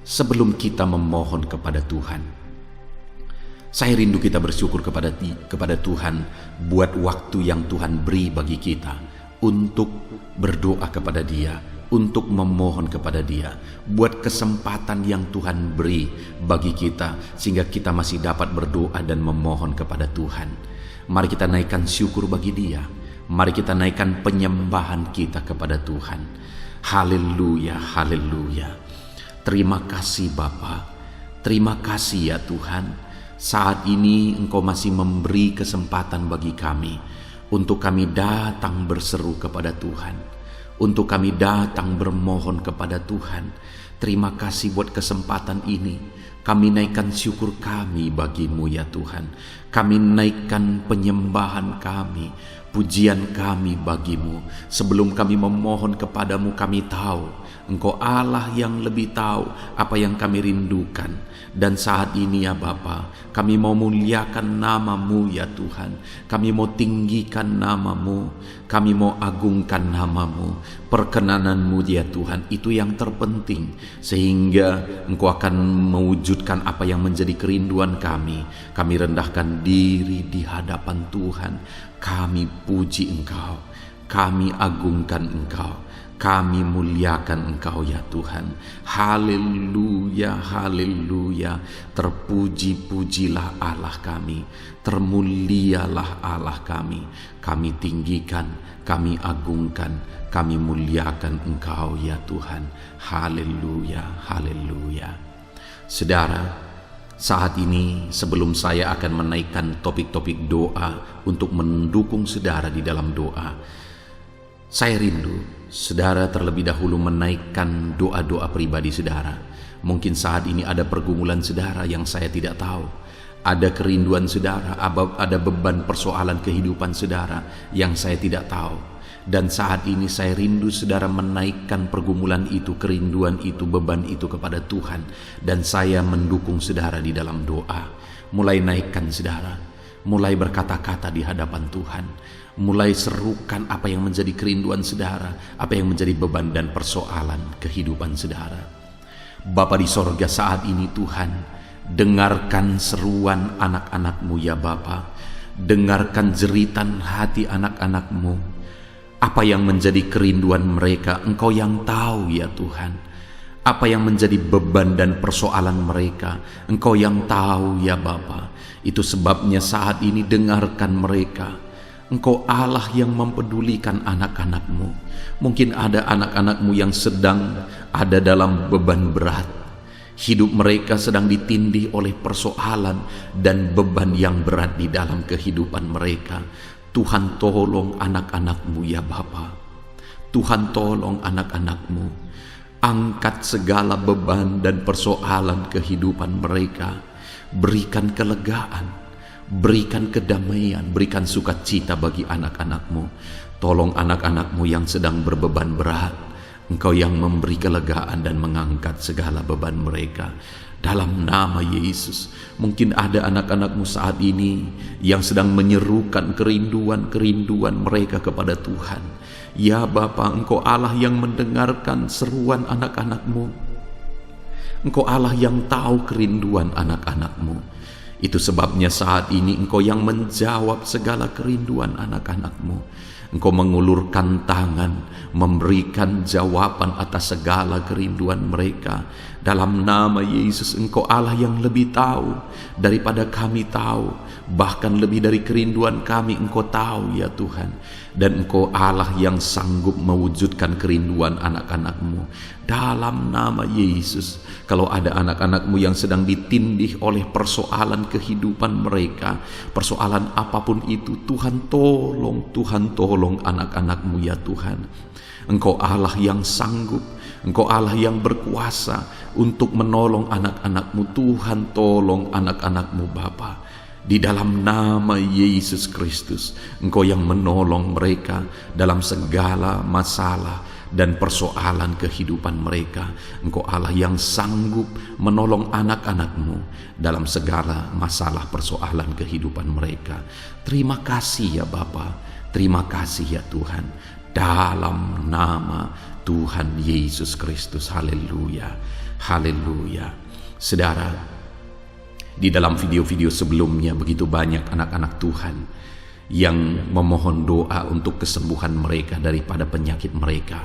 sebelum kita memohon kepada Tuhan, saya rindu kita bersyukur kepada Tuhan buat waktu yang Tuhan beri bagi kita untuk berdoa kepada Dia, untuk memohon kepada Dia, buat kesempatan yang Tuhan beri bagi kita sehingga kita masih dapat berdoa dan memohon kepada Tuhan. Mari kita naikkan syukur bagi Dia. Mari kita naikkan penyembahan kita kepada Tuhan. Haleluya, haleluya. Terima kasih Bapa. Terima kasih ya Tuhan. Saat ini Engkau masih memberi kesempatan bagi kami untuk kami datang berseru kepada Tuhan, untuk kami datang bermohon kepada Tuhan. Terima kasih buat kesempatan ini. Kami naikkan syukur kami bagimu ya Tuhan. Kami naikkan penyembahan kami, pujian kami bagimu. Sebelum kami memohon kepadamu, kami tahu Engkau Allah yang lebih tahu apa yang kami rindukan. Dan saat ini ya Bapa, kami mau muliakan namamu ya Tuhan. Kami mau tinggikan namamu, kami mau agungkan namamu. Perkenananmu ya Tuhan, itu yang terpenting, sehingga Engkau akan mewujudkan apa yang menjadi kerinduan kami. Kami rendahkan diri di hadapan Tuhan. Kami puji Engkau, kami agungkan Engkau, kami muliakan Engkau ya Tuhan. Haleluya, haleluya. Terpuji-pujilah Allah kami, termulialah Allah kami. Kami tinggikan, kami agungkan, kami muliakan Engkau ya Tuhan. Haleluya, haleluya. Saudara, saat ini sebelum saya akan menaikkan topik-topik doa untuk mendukung saudara di dalam doa, saya rindu saudara terlebih dahulu menaikkan doa-doa pribadi saudara. Mungkin saat ini ada pergumulan saudara yang saya tidak tahu. Ada kerinduan saudara, ada beban persoalan kehidupan saudara yang saya tidak tahu. Dan saat ini saya rindu saudara menaikkan pergumulan itu, kerinduan itu, beban itu kepada Tuhan. Dan saya mendukung saudara di dalam doa. Mulai naikkan saudara, mulai berkata-kata di hadapan Tuhan. Mulai serukan apa yang menjadi kerinduan saudara, apa yang menjadi beban dan persoalan kehidupan saudara. Bapa di sorga, saat ini Tuhan, dengarkan seruan anak-anak-Mu ya Bapa. Dengarkan jeritan hati anak-anak-Mu. Apa yang menjadi kerinduan mereka, Engkau yang tahu ya Tuhan. Apa yang menjadi beban dan persoalan mereka, Engkau yang tahu ya Bapa. Itu sebabnya saat ini dengarkan mereka. Engkau Allah yang mempedulikan anak-anak-Mu. Mungkin ada anak-anak-Mu yang sedang ada dalam beban berat. Hidup mereka sedang ditindih oleh persoalan dan beban yang berat di dalam kehidupan mereka. Tuhan tolong anak-anak-Mu ya Bapa. Tuhan tolong anak-anak-Mu. Angkat segala beban dan persoalan kehidupan mereka. Berikan kelegaan, berikan kedamaian, berikan sukacita bagi anak-anak-Mu. Tolong anak-anak-Mu yang sedang berbeban berat. Engkau yang memberi kelegaan dan mengangkat segala beban mereka. Dalam nama Yesus, mungkin ada anak-anak-Mu saat ini yang sedang menyerukan kerinduan-kerinduan mereka kepada Tuhan. Ya Bapa, Engkau Allah yang mendengarkan seruan anak-anak-Mu. Engkau Allah yang tahu kerinduan anak-anak-Mu. Itu sebabnya saat ini Engkau yang menjawab segala kerinduan anak-anak-Mu. Engkau mengulurkan tangan, memberikan jawaban atas segala kerinduan mereka. Dalam nama Yesus, Engkau Allah yang lebih tahu daripada kami tahu. Bahkan lebih dari kerinduan kami Engkau tahu ya Tuhan. Dan Engkau Allah yang sanggup mewujudkan kerinduan anak-anak-Mu. Dalam nama Yesus, kalau ada anak-anak-Mu yang sedang ditindih oleh persoalan kehidupan mereka, persoalan apapun itu, Tuhan tolong anak-anak-Mu ya Tuhan. Engkau Allah yang sanggup, Engkau Allah yang berkuasa untuk menolong anak-anak-Mu. Tuhan tolong anak-anak-Mu Bapa. Di dalam nama Yesus Kristus, Engkau yang menolong mereka dalam segala masalah dan persoalan kehidupan mereka. Engkau Allah yang sanggup menolong anak-anak-Mu dalam segala masalah persoalan kehidupan mereka. Terima kasih ya Bapa, terima kasih ya Tuhan. Dalam nama Tuhan Yesus Kristus, haleluya, haleluya. Saudara, di dalam video-video sebelumnya begitu banyak anak-anak Tuhan yang memohon doa untuk kesembuhan mereka daripada penyakit mereka.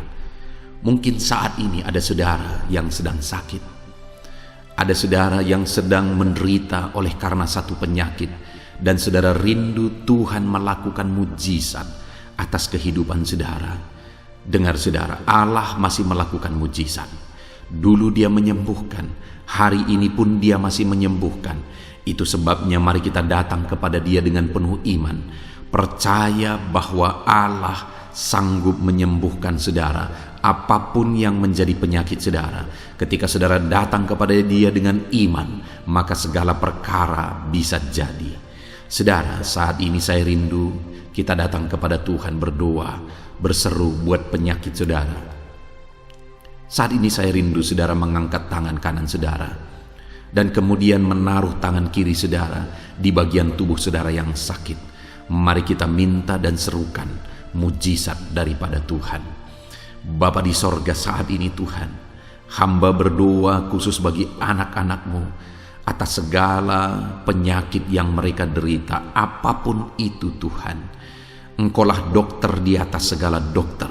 Mungkin saat ini ada saudara yang sedang sakit. Ada saudara yang sedang menderita oleh karena satu penyakit. Dan saudara rindu Tuhan melakukan mujizat atas kehidupan saudara. Dengar saudara, Allah masih melakukan mujizat. Dulu Dia menyembuhkan, hari ini pun Dia masih menyembuhkan. Itu sebabnya mari kita datang kepada Dia dengan penuh iman. Percaya bahwa Allah sanggup menyembuhkan saudara apapun yang menjadi penyakit saudara. Ketika saudara datang kepada Dia dengan iman, maka segala perkara bisa jadi. Saudara, saat ini saya rindu kita datang kepada Tuhan berdoa, berseru buat penyakit saudara. Saat ini saya rindu saudara mengangkat tangan kanan saudara dan kemudian menaruh tangan kiri saudara di bagian tubuh saudara yang sakit. Mari kita minta dan serukan mujizat daripada Tuhan. Bapa di sorga, saat ini Tuhan, hamba berdoa khusus bagi anak-anak-Mu atas segala penyakit yang mereka derita, apapun itu Tuhan. Engkaulah dokter di atas segala dokter,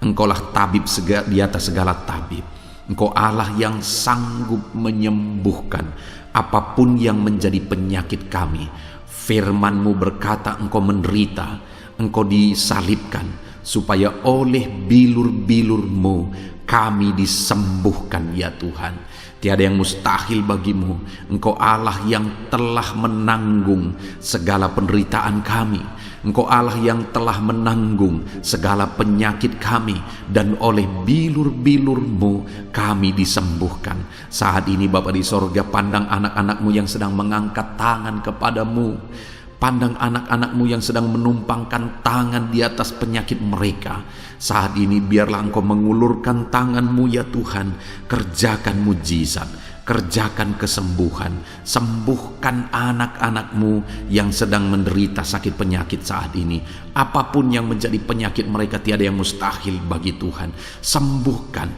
Engkaulah tabib di atas segala tabib. Engkau Allah yang sanggup menyembuhkan apapun yang menjadi penyakit kami. Firman-Mu berkata Engkau menderita, Engkau disalibkan, supaya oleh bilur-bilur-Mu kami disembuhkan ya Tuhan. Tiada yang mustahil bagimu. Engkau Allah yang telah menanggung segala penderitaan kami. Engkau Allah yang telah menanggung segala penyakit kami, dan oleh bilur-bilur-Mu kami disembuhkan. Saat ini Bapa di sorga, pandang anak-anak-Mu yang sedang mengangkat tangan kepadamu. Pandang anak-anak-Mu yang sedang menumpangkan tangan di atas penyakit mereka. Saat ini biarlah Engkau mengulurkan tangan-Mu ya Tuhan. Kerjakan mujizat, kerjakan kesembuhan. Sembuhkan anak-anak-Mu yang sedang menderita sakit penyakit saat ini. Apapun yang menjadi penyakit mereka, tiada yang mustahil bagi Tuhan. Sembuhkan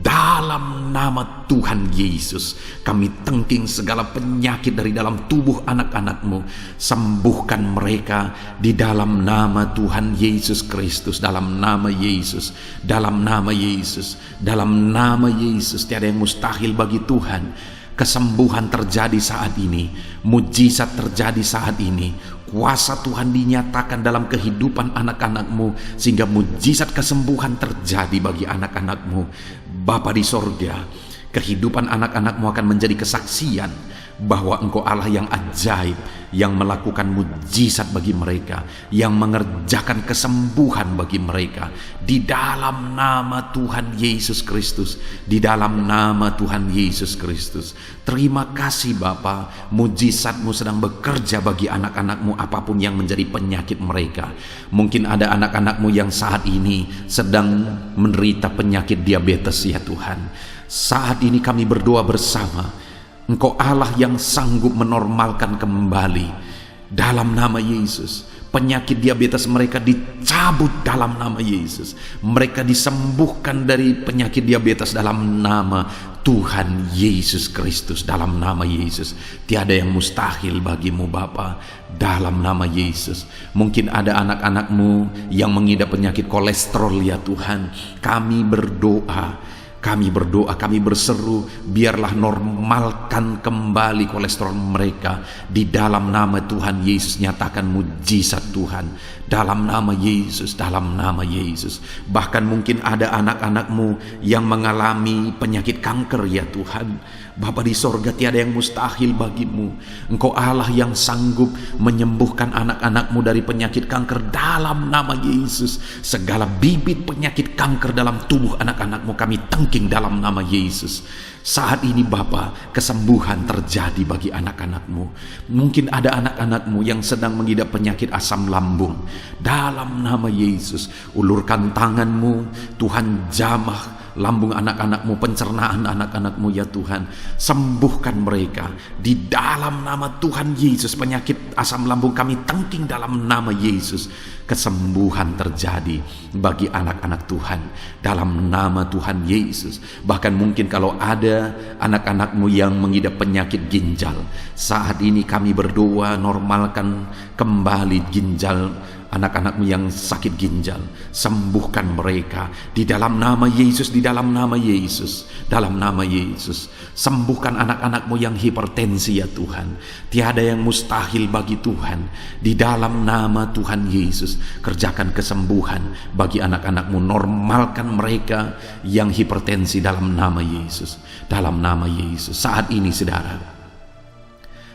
dalam nama Tuhan Yesus. Kami tengking segala penyakit dari dalam tubuh anak-anak-Mu. Sembuhkan mereka di dalam nama Tuhan Yesus Kristus. Dalam nama Yesus, dalam nama Yesus, dalam nama Yesus. Tiada yang mustahil bagi Tuhan. Kesembuhan terjadi saat ini, mujizat terjadi saat ini. Kuasa Tuhan dinyatakan dalam kehidupan anak-anak-Mu, sehingga mujizat kesembuhan terjadi bagi anak-anak-Mu. Bapa di sorga, kehidupan anak-anak-Mu akan menjadi kesaksian bahwa Engkau Allah yang ajaib, yang melakukan mujizat bagi mereka, yang mengerjakan kesembuhan bagi mereka. Di dalam nama Tuhan Yesus Kristus, di dalam nama Tuhan Yesus Kristus. Terima kasih Bapa, mujizat-Mu sedang bekerja bagi anak-anak-Mu apapun yang menjadi penyakit mereka. Mungkin ada anak-anak-Mu yang saat ini sedang menderita penyakit diabetes ya Tuhan. Saat ini kami berdoa bersama, Engkau Allah yang sanggup menormalkan kembali dalam nama Yesus. Penyakit diabetes mereka dicabut dalam nama Yesus. Mereka disembuhkan dari penyakit diabetes dalam nama Tuhan Yesus Kristus. Dalam nama Yesus, tiada yang mustahil bagimu Bapa. Dalam nama Yesus. Mungkin ada anak-anak-Mu yang mengidap penyakit kolesterol ya Tuhan. Kami berdoa, kami berseru, biarlah normalkan kembali kolesterol mereka. Di dalam nama Tuhan Yesus, nyatakan mujizat Tuhan. Dalam nama Yesus, dalam nama Yesus. Bahkan mungkin ada anak-anak-Mu yang mengalami penyakit kanker ya Tuhan. Bapa di sorga, tiada yang mustahil bagimu. Engkau Allah yang sanggup menyembuhkan anak-anak-Mu dari penyakit kanker dalam nama Yesus. Segala bibit penyakit kanker dalam tubuh anak-anak-Mu kami tengking dalam nama Yesus. Saat ini Bapa, kesembuhan terjadi bagi anak-anak-Mu. Mungkin ada anak-anak-Mu yang sedang mengidap penyakit asam lambung. Dalam nama Yesus, ulurkan tangan-Mu, Tuhan jamah lambung anak-anak-Mu, pencernaan anak-anak-Mu ya Tuhan. Sembuhkan mereka di dalam nama Tuhan Yesus. Penyakit asam lambung kami tengking dalam nama Yesus. Kesembuhan terjadi bagi anak-anak Tuhan dalam nama Tuhan Yesus. Bahkan mungkin kalau ada anak-anak-Mu yang mengidap penyakit ginjal, saat ini kami berdoa, normalkan kembali ginjal anak-anak-Mu yang sakit ginjal. Sembuhkan mereka di dalam nama Yesus, di dalam nama Yesus, dalam nama Yesus. Sembuhkan anak-anak-Mu yang hipertensi ya Tuhan. Tiada yang mustahil bagi Tuhan. Di dalam nama Tuhan Yesus, kerjakan kesembuhan bagi anak-anak-Mu. Normalkan mereka yang hipertensi dalam nama Yesus, dalam nama Yesus. Saat ini saudara,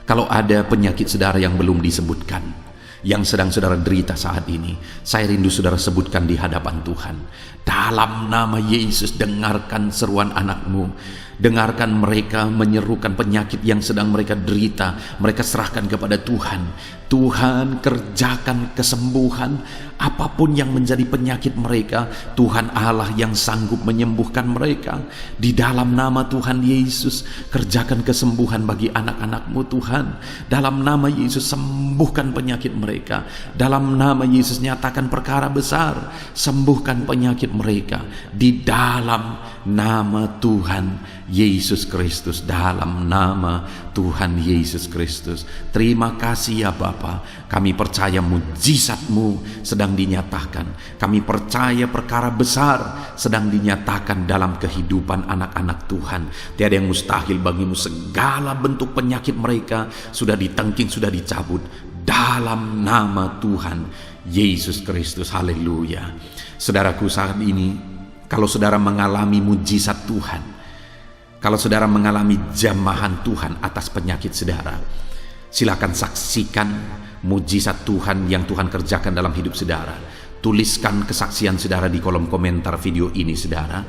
kalau ada penyakit saudara yang belum disebutkan, yang sedang saudara derita saat ini, saya rindu saudara sebutkan di hadapan Tuhan. Dalam nama Yesus, dengarkan seruan anakmu. Dengarkan mereka menyerukan penyakit yang sedang mereka derita. Mereka serahkan kepada Tuhan. Tuhan, kerjakan kesembuhan apapun yang menjadi penyakit mereka. Tuhan Allah yang sanggup menyembuhkan mereka. Di dalam nama Tuhan Yesus, kerjakan kesembuhan bagi anak-anakmu Tuhan. Dalam nama Yesus, sembuhkan penyakit mereka. Dalam nama Yesus, nyatakan perkara besar, sembuhkan penyakit mereka. Di dalam nama Tuhan Yesus Kristus, dalam nama Tuhan Yesus Kristus. Terima kasih ya Bapa, kami percaya mujizat-Mu sedang dinyatakan. Kami percaya perkara besar sedang dinyatakan dalam kehidupan anak-anak Tuhan. Tiada yang mustahil bagimu. Segala bentuk penyakit mereka sudah ditengking, sudah dicabut dalam nama Tuhan Yesus Kristus. Haleluya. Saudaraku, saat ini kalau saudara mengalami mujizat Tuhan, kalau saudara mengalami jamahan Tuhan atas penyakit saudara, silakan saksikan mujizat Tuhan yang Tuhan kerjakan dalam hidup saudara. Tuliskan kesaksian saudara di kolom komentar video ini saudara,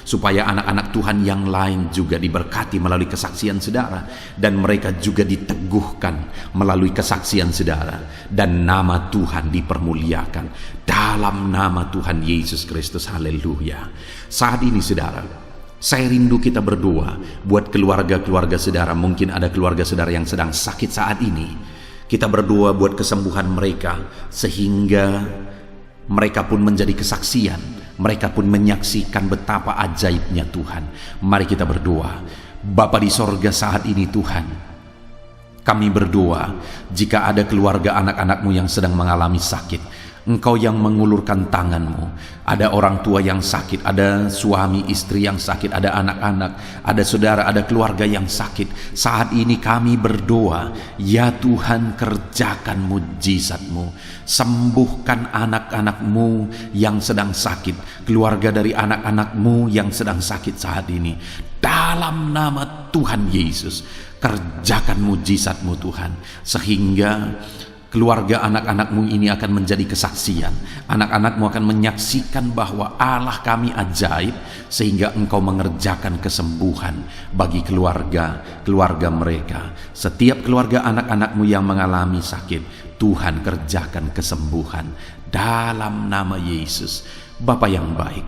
supaya anak-anak Tuhan yang lain juga diberkati melalui kesaksian saudara, dan mereka juga diteguhkan melalui kesaksian saudara, dan nama Tuhan dipermuliakan dalam nama Tuhan Yesus Kristus. Haleluya. Saat ini saudara, saya rindu kita berdoa buat keluarga-keluarga saudara. Mungkin ada keluarga saudara yang sedang sakit saat ini. Kita berdoa buat kesembuhan mereka, sehingga mereka pun menjadi kesaksian. Mereka pun menyaksikan betapa ajaibnya Tuhan. Mari kita berdoa. Bapa di sorga, saat ini Tuhan, kami berdoa jika ada keluarga anak-anakmu yang sedang mengalami sakit, Engkau yang mengulurkan tanganmu. Ada orang tua yang sakit, ada suami istri yang sakit, ada anak-anak, ada saudara, ada keluarga yang sakit. Saat ini kami berdoa, ya Tuhan, kerjakan mujizat-Mu. Sembuhkan anak-anak-Mu yang sedang sakit, keluarga dari anak-anak-Mu yang sedang sakit saat ini. Dalam nama Tuhan Yesus, kerjakan mujizat-Mu Tuhan, sehingga keluarga anak-anakmu ini akan menjadi kesaksian. Anak-anakmu akan menyaksikan bahwa Allah kami ajaib, sehingga Engkau mengerjakan kesembuhan bagi keluarga mereka. Setiap keluarga anak-anakmu yang mengalami sakit, Tuhan kerjakan kesembuhan dalam nama Yesus. Bapa yang baik,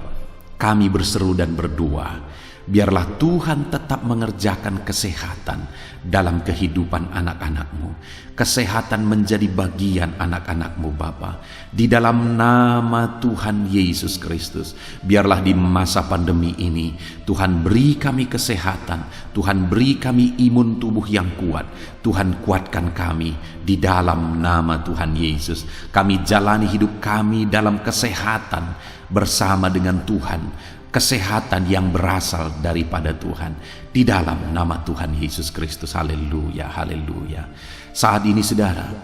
kami berseru dan berdoa, biarlah Tuhan tetap mengerjakan kesehatan dalam kehidupan anak-anak-Mu. Kesehatan menjadi bagian anak-anak-Mu Bapa. Di dalam nama Tuhan Yesus Kristus, biarlah di masa pandemi ini Tuhan beri kami kesehatan, Tuhan beri kami imun tubuh yang kuat. Tuhan kuatkan kami di dalam nama Tuhan Yesus. Kami jalani hidup kami dalam kesehatan bersama dengan Tuhan. Kesehatan yang berasal daripada Tuhan, di dalam nama Tuhan Yesus Kristus. Haleluya, haleluya. Saat ini saudara,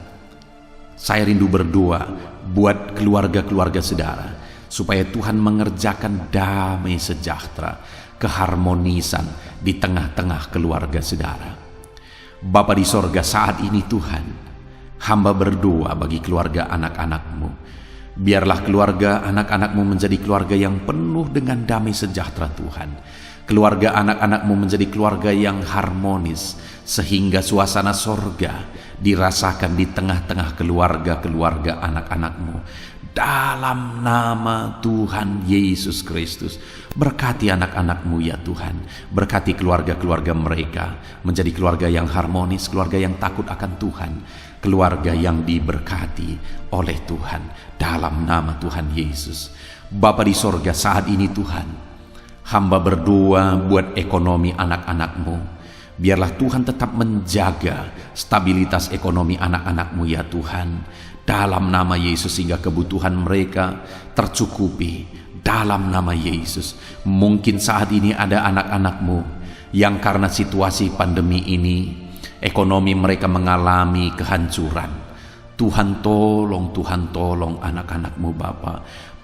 saya rindu berdoa buat keluarga-keluarga saudara, supaya Tuhan mengerjakan damai sejahtera, keharmonisan di tengah-tengah keluarga saudara. Bapa di sorga, saat ini Tuhan, hamba berdoa bagi keluarga anak-anak-Mu. Biarlah keluarga anak-anak-Mu menjadi keluarga yang penuh dengan damai sejahtera Tuhan. Keluarga anak-anak-Mu menjadi keluarga yang harmonis, sehingga suasana sorga dirasakan di tengah-tengah keluarga-keluarga anak-anak-Mu. Dalam nama Tuhan Yesus Kristus, berkati anak-anak-Mu ya Tuhan. Berkati keluarga-keluarga mereka menjadi keluarga yang harmonis, keluarga yang takut akan Tuhan, keluarga yang diberkati oleh Tuhan. Dalam nama Tuhan Yesus. Bapa di sorga, saat ini Tuhan, hamba berdoa buat ekonomi anak-anak-Mu. Biarlah Tuhan tetap menjaga stabilitas ekonomi anak-anak-Mu ya Tuhan. Dalam nama Yesus, sehingga kebutuhan mereka tercukupi. Dalam nama Yesus. Mungkin saat ini ada anak-anak-Mu yang karena situasi pandemi ini, ekonomi mereka mengalami kehancuran. Tuhan tolong anak-anak-Mu Bapa.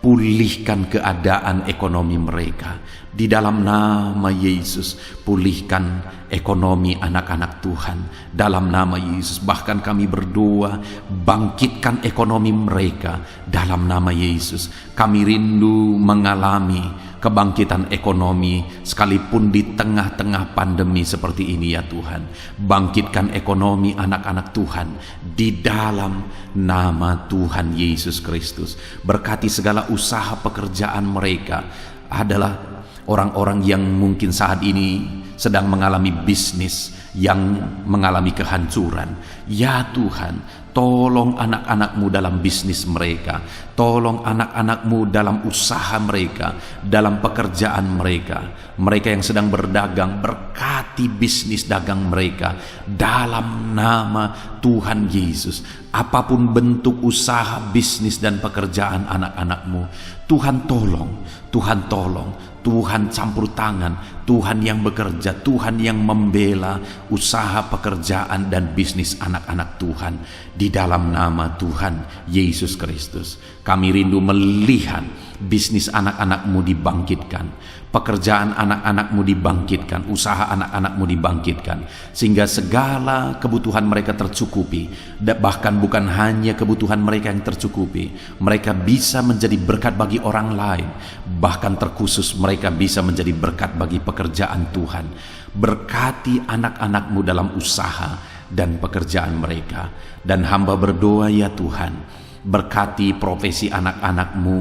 pulihkan keadaan ekonomi mereka. Di dalam nama Yesus, pulihkan ekonomi anak-anak Tuhan. Dalam nama Yesus, bahkan kami berdoa, bangkitkan ekonomi mereka. Dalam nama Yesus, kami rindu mengalami kebangkitan ekonomi sekalipun di tengah-tengah pandemi seperti ini ya Tuhan. Bangkitkan ekonomi anak-anak Tuhan di dalam nama Tuhan Yesus Kristus. Berkati segala usaha pekerjaan mereka. Adalah orang-orang yang mungkin saat ini sedang mengalami bisnis yang mengalami kehancuran. Ya Tuhan, tolong anak-anak-Mu dalam bisnis mereka. Tolong anak-anak-Mu dalam usaha mereka, dalam pekerjaan mereka. Mereka yang sedang berdagang, berkati bisnis dagang mereka dalam nama Tuhan Yesus. Apapun bentuk usaha, bisnis dan pekerjaan anak-anak-Mu, Tuhan tolong, Tuhan tolong, Tuhan campur tangan, Tuhan yang bekerja, Tuhan yang membela usaha, pekerjaan dan bisnis anak-anak Tuhan di dalam nama Tuhan Yesus Kristus. Kami rindu melihat bisnis anak-anak-Mu dibangkitkan, pekerjaan anak-anak-Mu dibangkitkan, usaha anak-anak-Mu dibangkitkan, sehingga segala kebutuhan mereka tercukupi. Bahkan bukan hanya kebutuhan mereka yang tercukupi, mereka bisa menjadi berkat bagi orang lain. Bahkan terkhusus mereka bisa menjadi berkat bagi pekerjaan Tuhan. Berkati anak-anak-Mu dalam usaha dan pekerjaan mereka. Dan hamba berdoa ya Tuhan, berkati profesi anak-anak-Mu,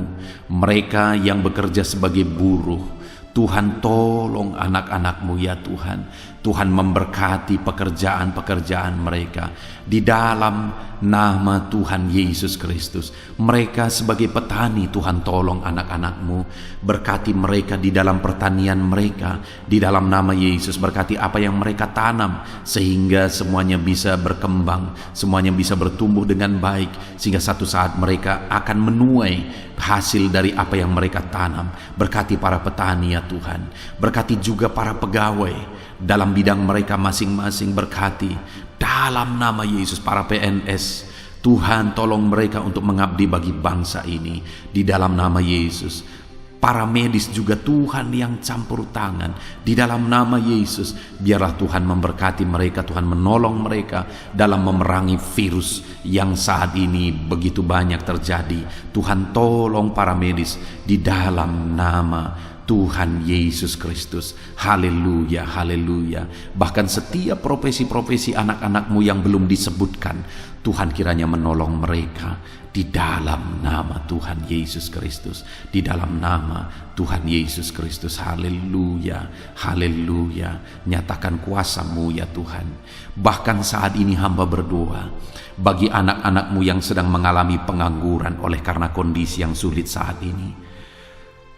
mereka yang bekerja sebagai buruh. Tuhan tolong anak-anak-Mu ya Tuhan. Tuhan memberkati pekerjaan-pekerjaan mereka di dalam nama Tuhan Yesus Kristus. Mereka sebagai petani, Tuhan tolong anak-anak-Mu. Berkati mereka di dalam pertanian mereka. Di dalam nama Yesus, berkati apa yang mereka tanam, sehingga semuanya bisa berkembang, semuanya bisa bertumbuh dengan baik, sehingga satu saat mereka akan menuai hasil dari apa yang mereka tanam. Berkati para petani ya Tuhan. Berkati juga para pegawai dalam bidang mereka masing-masing. Berkati dalam nama Yesus para PNS. Tuhan tolong mereka untuk mengabdi bagi bangsa ini di dalam nama Yesus. Para medis juga Tuhan yang campur tangan di dalam nama Yesus. Biarlah Tuhan memberkati mereka, Tuhan menolong mereka dalam memerangi virus yang saat ini begitu banyak terjadi. Tuhan tolong para medis di dalam nama Tuhan Yesus Kristus. Haleluya, haleluya. Bahkan setiap profesi-profesi anak-anak-Mu yang belum disebutkan, Tuhan kiranya menolong mereka di dalam nama Tuhan Yesus Kristus. Di dalam nama Tuhan Yesus Kristus. Haleluya, haleluya. Nyatakan kuasa-Mu ya Tuhan. Bahkan saat ini hamba berdoa bagi anak-anak-Mu yang sedang mengalami pengangguran oleh karena kondisi yang sulit saat ini.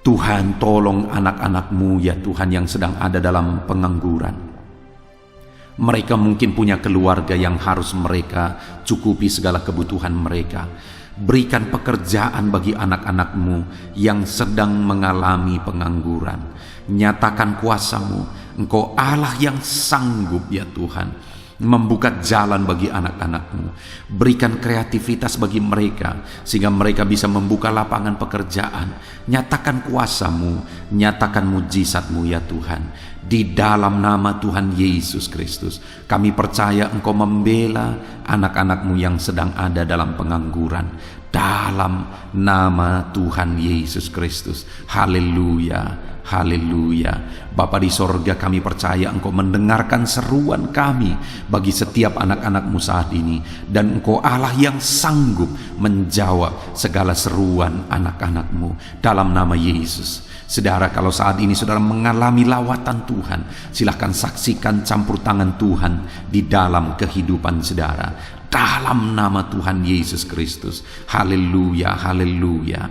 Tuhan tolong anak-anak-Mu ya Tuhan yang sedang ada dalam pengangguran. Mereka mungkin punya keluarga yang harus mereka cukupi segala kebutuhan mereka. Berikan pekerjaan bagi anak-anak-Mu yang sedang mengalami pengangguran. Nyatakan kuasa-Mu. Engkau Allah yang sanggup ya Tuhan membuka jalan bagi anak-anak-Mu. Berikan kreativitas bagi mereka sehingga mereka bisa membuka lapangan pekerjaan. Nyatakan kuasa-Mu, nyatakan mujizat-Mu ya Tuhan. Di dalam nama Tuhan Yesus Kristus, kami percaya Engkau membela anak-anak-Mu yang sedang ada dalam pengangguran. Dalam nama Tuhan Yesus Kristus. Haleluya, haleluya. Bapa di sorga, kami percaya Engkau mendengarkan seruan kami bagi setiap anak-anak-Mu saat ini. Dan Engkau Allah yang sanggup menjawab segala seruan anak-anak-Mu dalam nama Yesus. Saudara, kalau saat ini saudara mengalami lawatan Tuhan, silahkan saksikan campur tangan Tuhan di dalam kehidupan saudara. Dalam nama Tuhan Yesus Kristus. Haleluya, haleluya.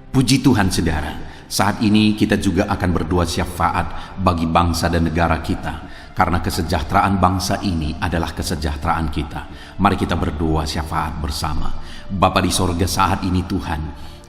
Puji Tuhan saudara. Saat ini kita juga akan berdoa syafaat bagi bangsa dan negara kita. Karena kesejahteraan bangsa ini adalah kesejahteraan kita. Mari kita berdoa syafaat bersama. Bapa di sorga, saat ini Tuhan,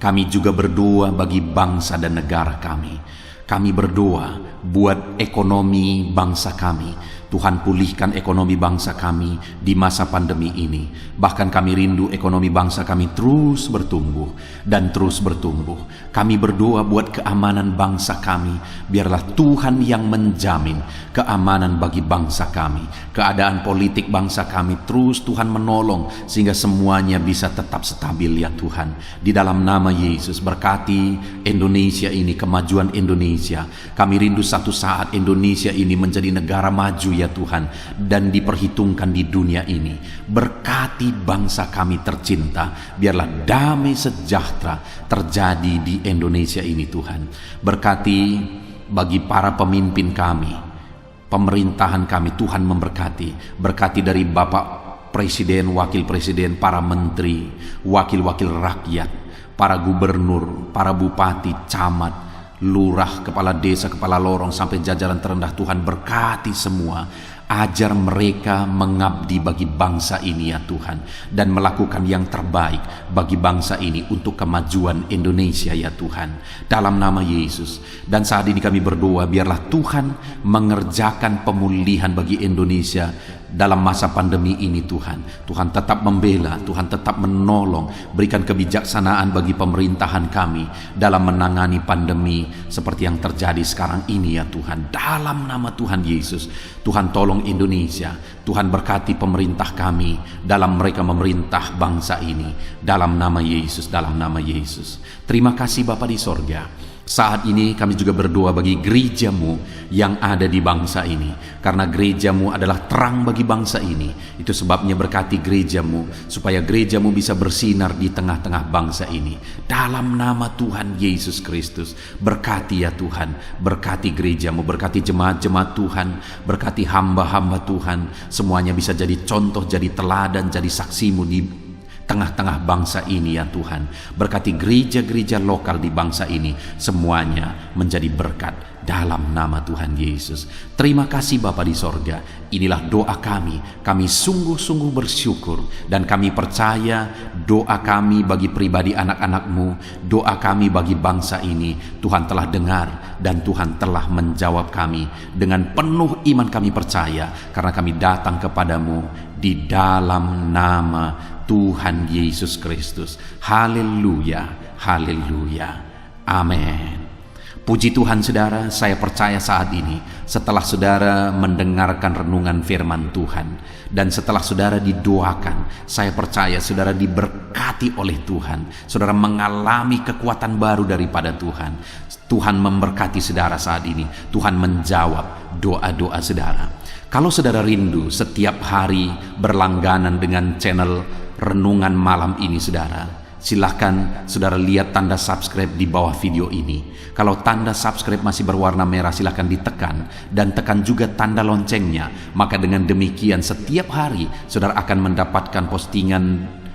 kami juga berdoa bagi bangsa dan negara kami. Kami berdoa buat ekonomi bangsa kami. Tuhan, pulihkan ekonomi bangsa kami di masa pandemi ini. Bahkan kami rindu ekonomi bangsa kami terus bertumbuh dan terus bertumbuh. Kami berdoa buat keamanan bangsa kami. Biarlah Tuhan yang menjamin keamanan bagi bangsa kami. Keadaan politik bangsa kami terus Tuhan menolong sehingga semuanya bisa tetap stabil ya Tuhan. Di dalam nama Yesus, berkati Indonesia ini, kemajuan Indonesia. Kami rindu satu saat Indonesia ini menjadi negara maju ya Tuhan, dan diperhitungkan di dunia ini. Berkati bangsa kami tercinta, biarlah damai sejahtera terjadi di Indonesia ini Tuhan. Berkati bagi para pemimpin kami, pemerintahan kami, Tuhan memberkati. Berkati dari Bapak Presiden, Wakil Presiden, para menteri, wakil-wakil rakyat, para gubernur, para bupati, camat, lurah, kepala desa, kepala lorong, sampai jajaran terendah. Tuhan berkati semua. Ajar mereka mengabdi bagi bangsa ini ya Tuhan, dan melakukan yang terbaik bagi bangsa ini untuk kemajuan Indonesia ya Tuhan, dalam nama Yesus. Dan saat ini kami berdoa, biarlah Tuhan mengerjakan pemulihan bagi Indonesia dalam masa pandemi ini Tuhan. Tuhan tetap membela, Tuhan tetap menolong. Berikan kebijaksanaan bagi pemerintahan kami dalam menangani pandemi seperti yang terjadi sekarang ini ya Tuhan, dalam nama Tuhan Yesus. Tuhan tolong Indonesia, Tuhan berkati pemerintah kami dalam mereka memerintah bangsa ini, dalam nama Yesus, dalam nama Yesus. Terima kasih Bapa di sorga. Saat ini kami juga berdoa bagi gerejamu yang ada di bangsa ini, karena gerejamu adalah terang bagi bangsa ini. Itu sebabnya berkati gerejamu, supaya gerejamu bisa bersinar di tengah-tengah bangsa ini. Dalam nama Tuhan Yesus Kristus, berkati ya Tuhan, berkati gerejamu, berkati jemaat-jemaat Tuhan, berkati hamba-hamba Tuhan. Semuanya bisa jadi contoh, jadi teladan, jadi saksimu di tengah-tengah bangsa ini ya Tuhan. Berkati gereja-gereja lokal di bangsa ini, semuanya menjadi berkat dalam nama Tuhan Yesus. Terima kasih Bapa di sorga. Inilah doa kami. Kami sungguh-sungguh bersyukur, dan kami percaya doa kami bagi pribadi anak-anak-Mu, doa kami bagi bangsa ini, Tuhan telah dengar dan Tuhan telah menjawab kami. Dengan penuh iman kami percaya, karena kami datang kepadamu di dalam nama Tuhan Yesus Kristus. Haleluya, haleluya, amin. Puji Tuhan saudara, saya percaya saat ini setelah saudara mendengarkan renungan firman Tuhan, dan setelah saudara didoakan, saya percaya saudara diberkati oleh Tuhan. Saudara mengalami kekuatan baru daripada Tuhan. Tuhan memberkati saudara saat ini. Tuhan menjawab doa-doa saudara. Kalau saudara rindu setiap hari berlangganan dengan channel Renungan Malam ini saudara, silahkan saudara lihat tanda subscribe di bawah video ini. Kalau tanda subscribe masih berwarna merah, silahkan ditekan, dan tekan juga tanda loncengnya. Maka dengan demikian setiap hari saudara akan mendapatkan postingan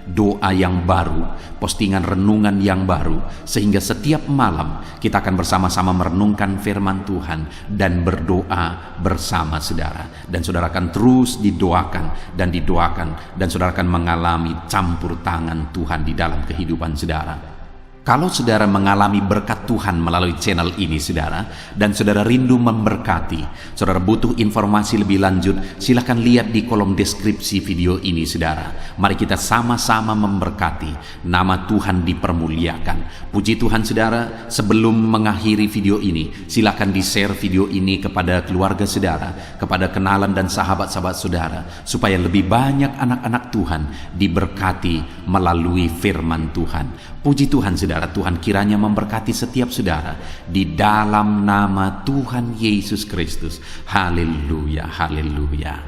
doa yang baru, postingan renungan yang baru, sehingga setiap malam kita akan bersama-sama merenungkan firman Tuhan dan berdoa bersama saudara. Dan saudara akan terus didoakan dan didoakan, dan saudara akan mengalami campur tangan Tuhan di dalam kehidupan saudara. Kalau saudara mengalami berkat Tuhan melalui channel ini saudara, dan saudara rindu memberkati, saudara butuh informasi lebih lanjut, silakan lihat di kolom deskripsi video ini saudara. Mari kita sama-sama memberkati, nama Tuhan dipermuliakan. Puji Tuhan saudara, sebelum mengakhiri video ini, silakan di-share video ini kepada keluarga saudara, kepada kenalan dan sahabat-sahabat saudara, supaya lebih banyak anak-anak Tuhan diberkati melalui firman Tuhan. Puji Tuhan saudara, Tuhan kiranya memberkati setiap saudara di dalam nama Tuhan Yesus Kristus. Haleluya, haleluya,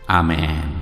amin.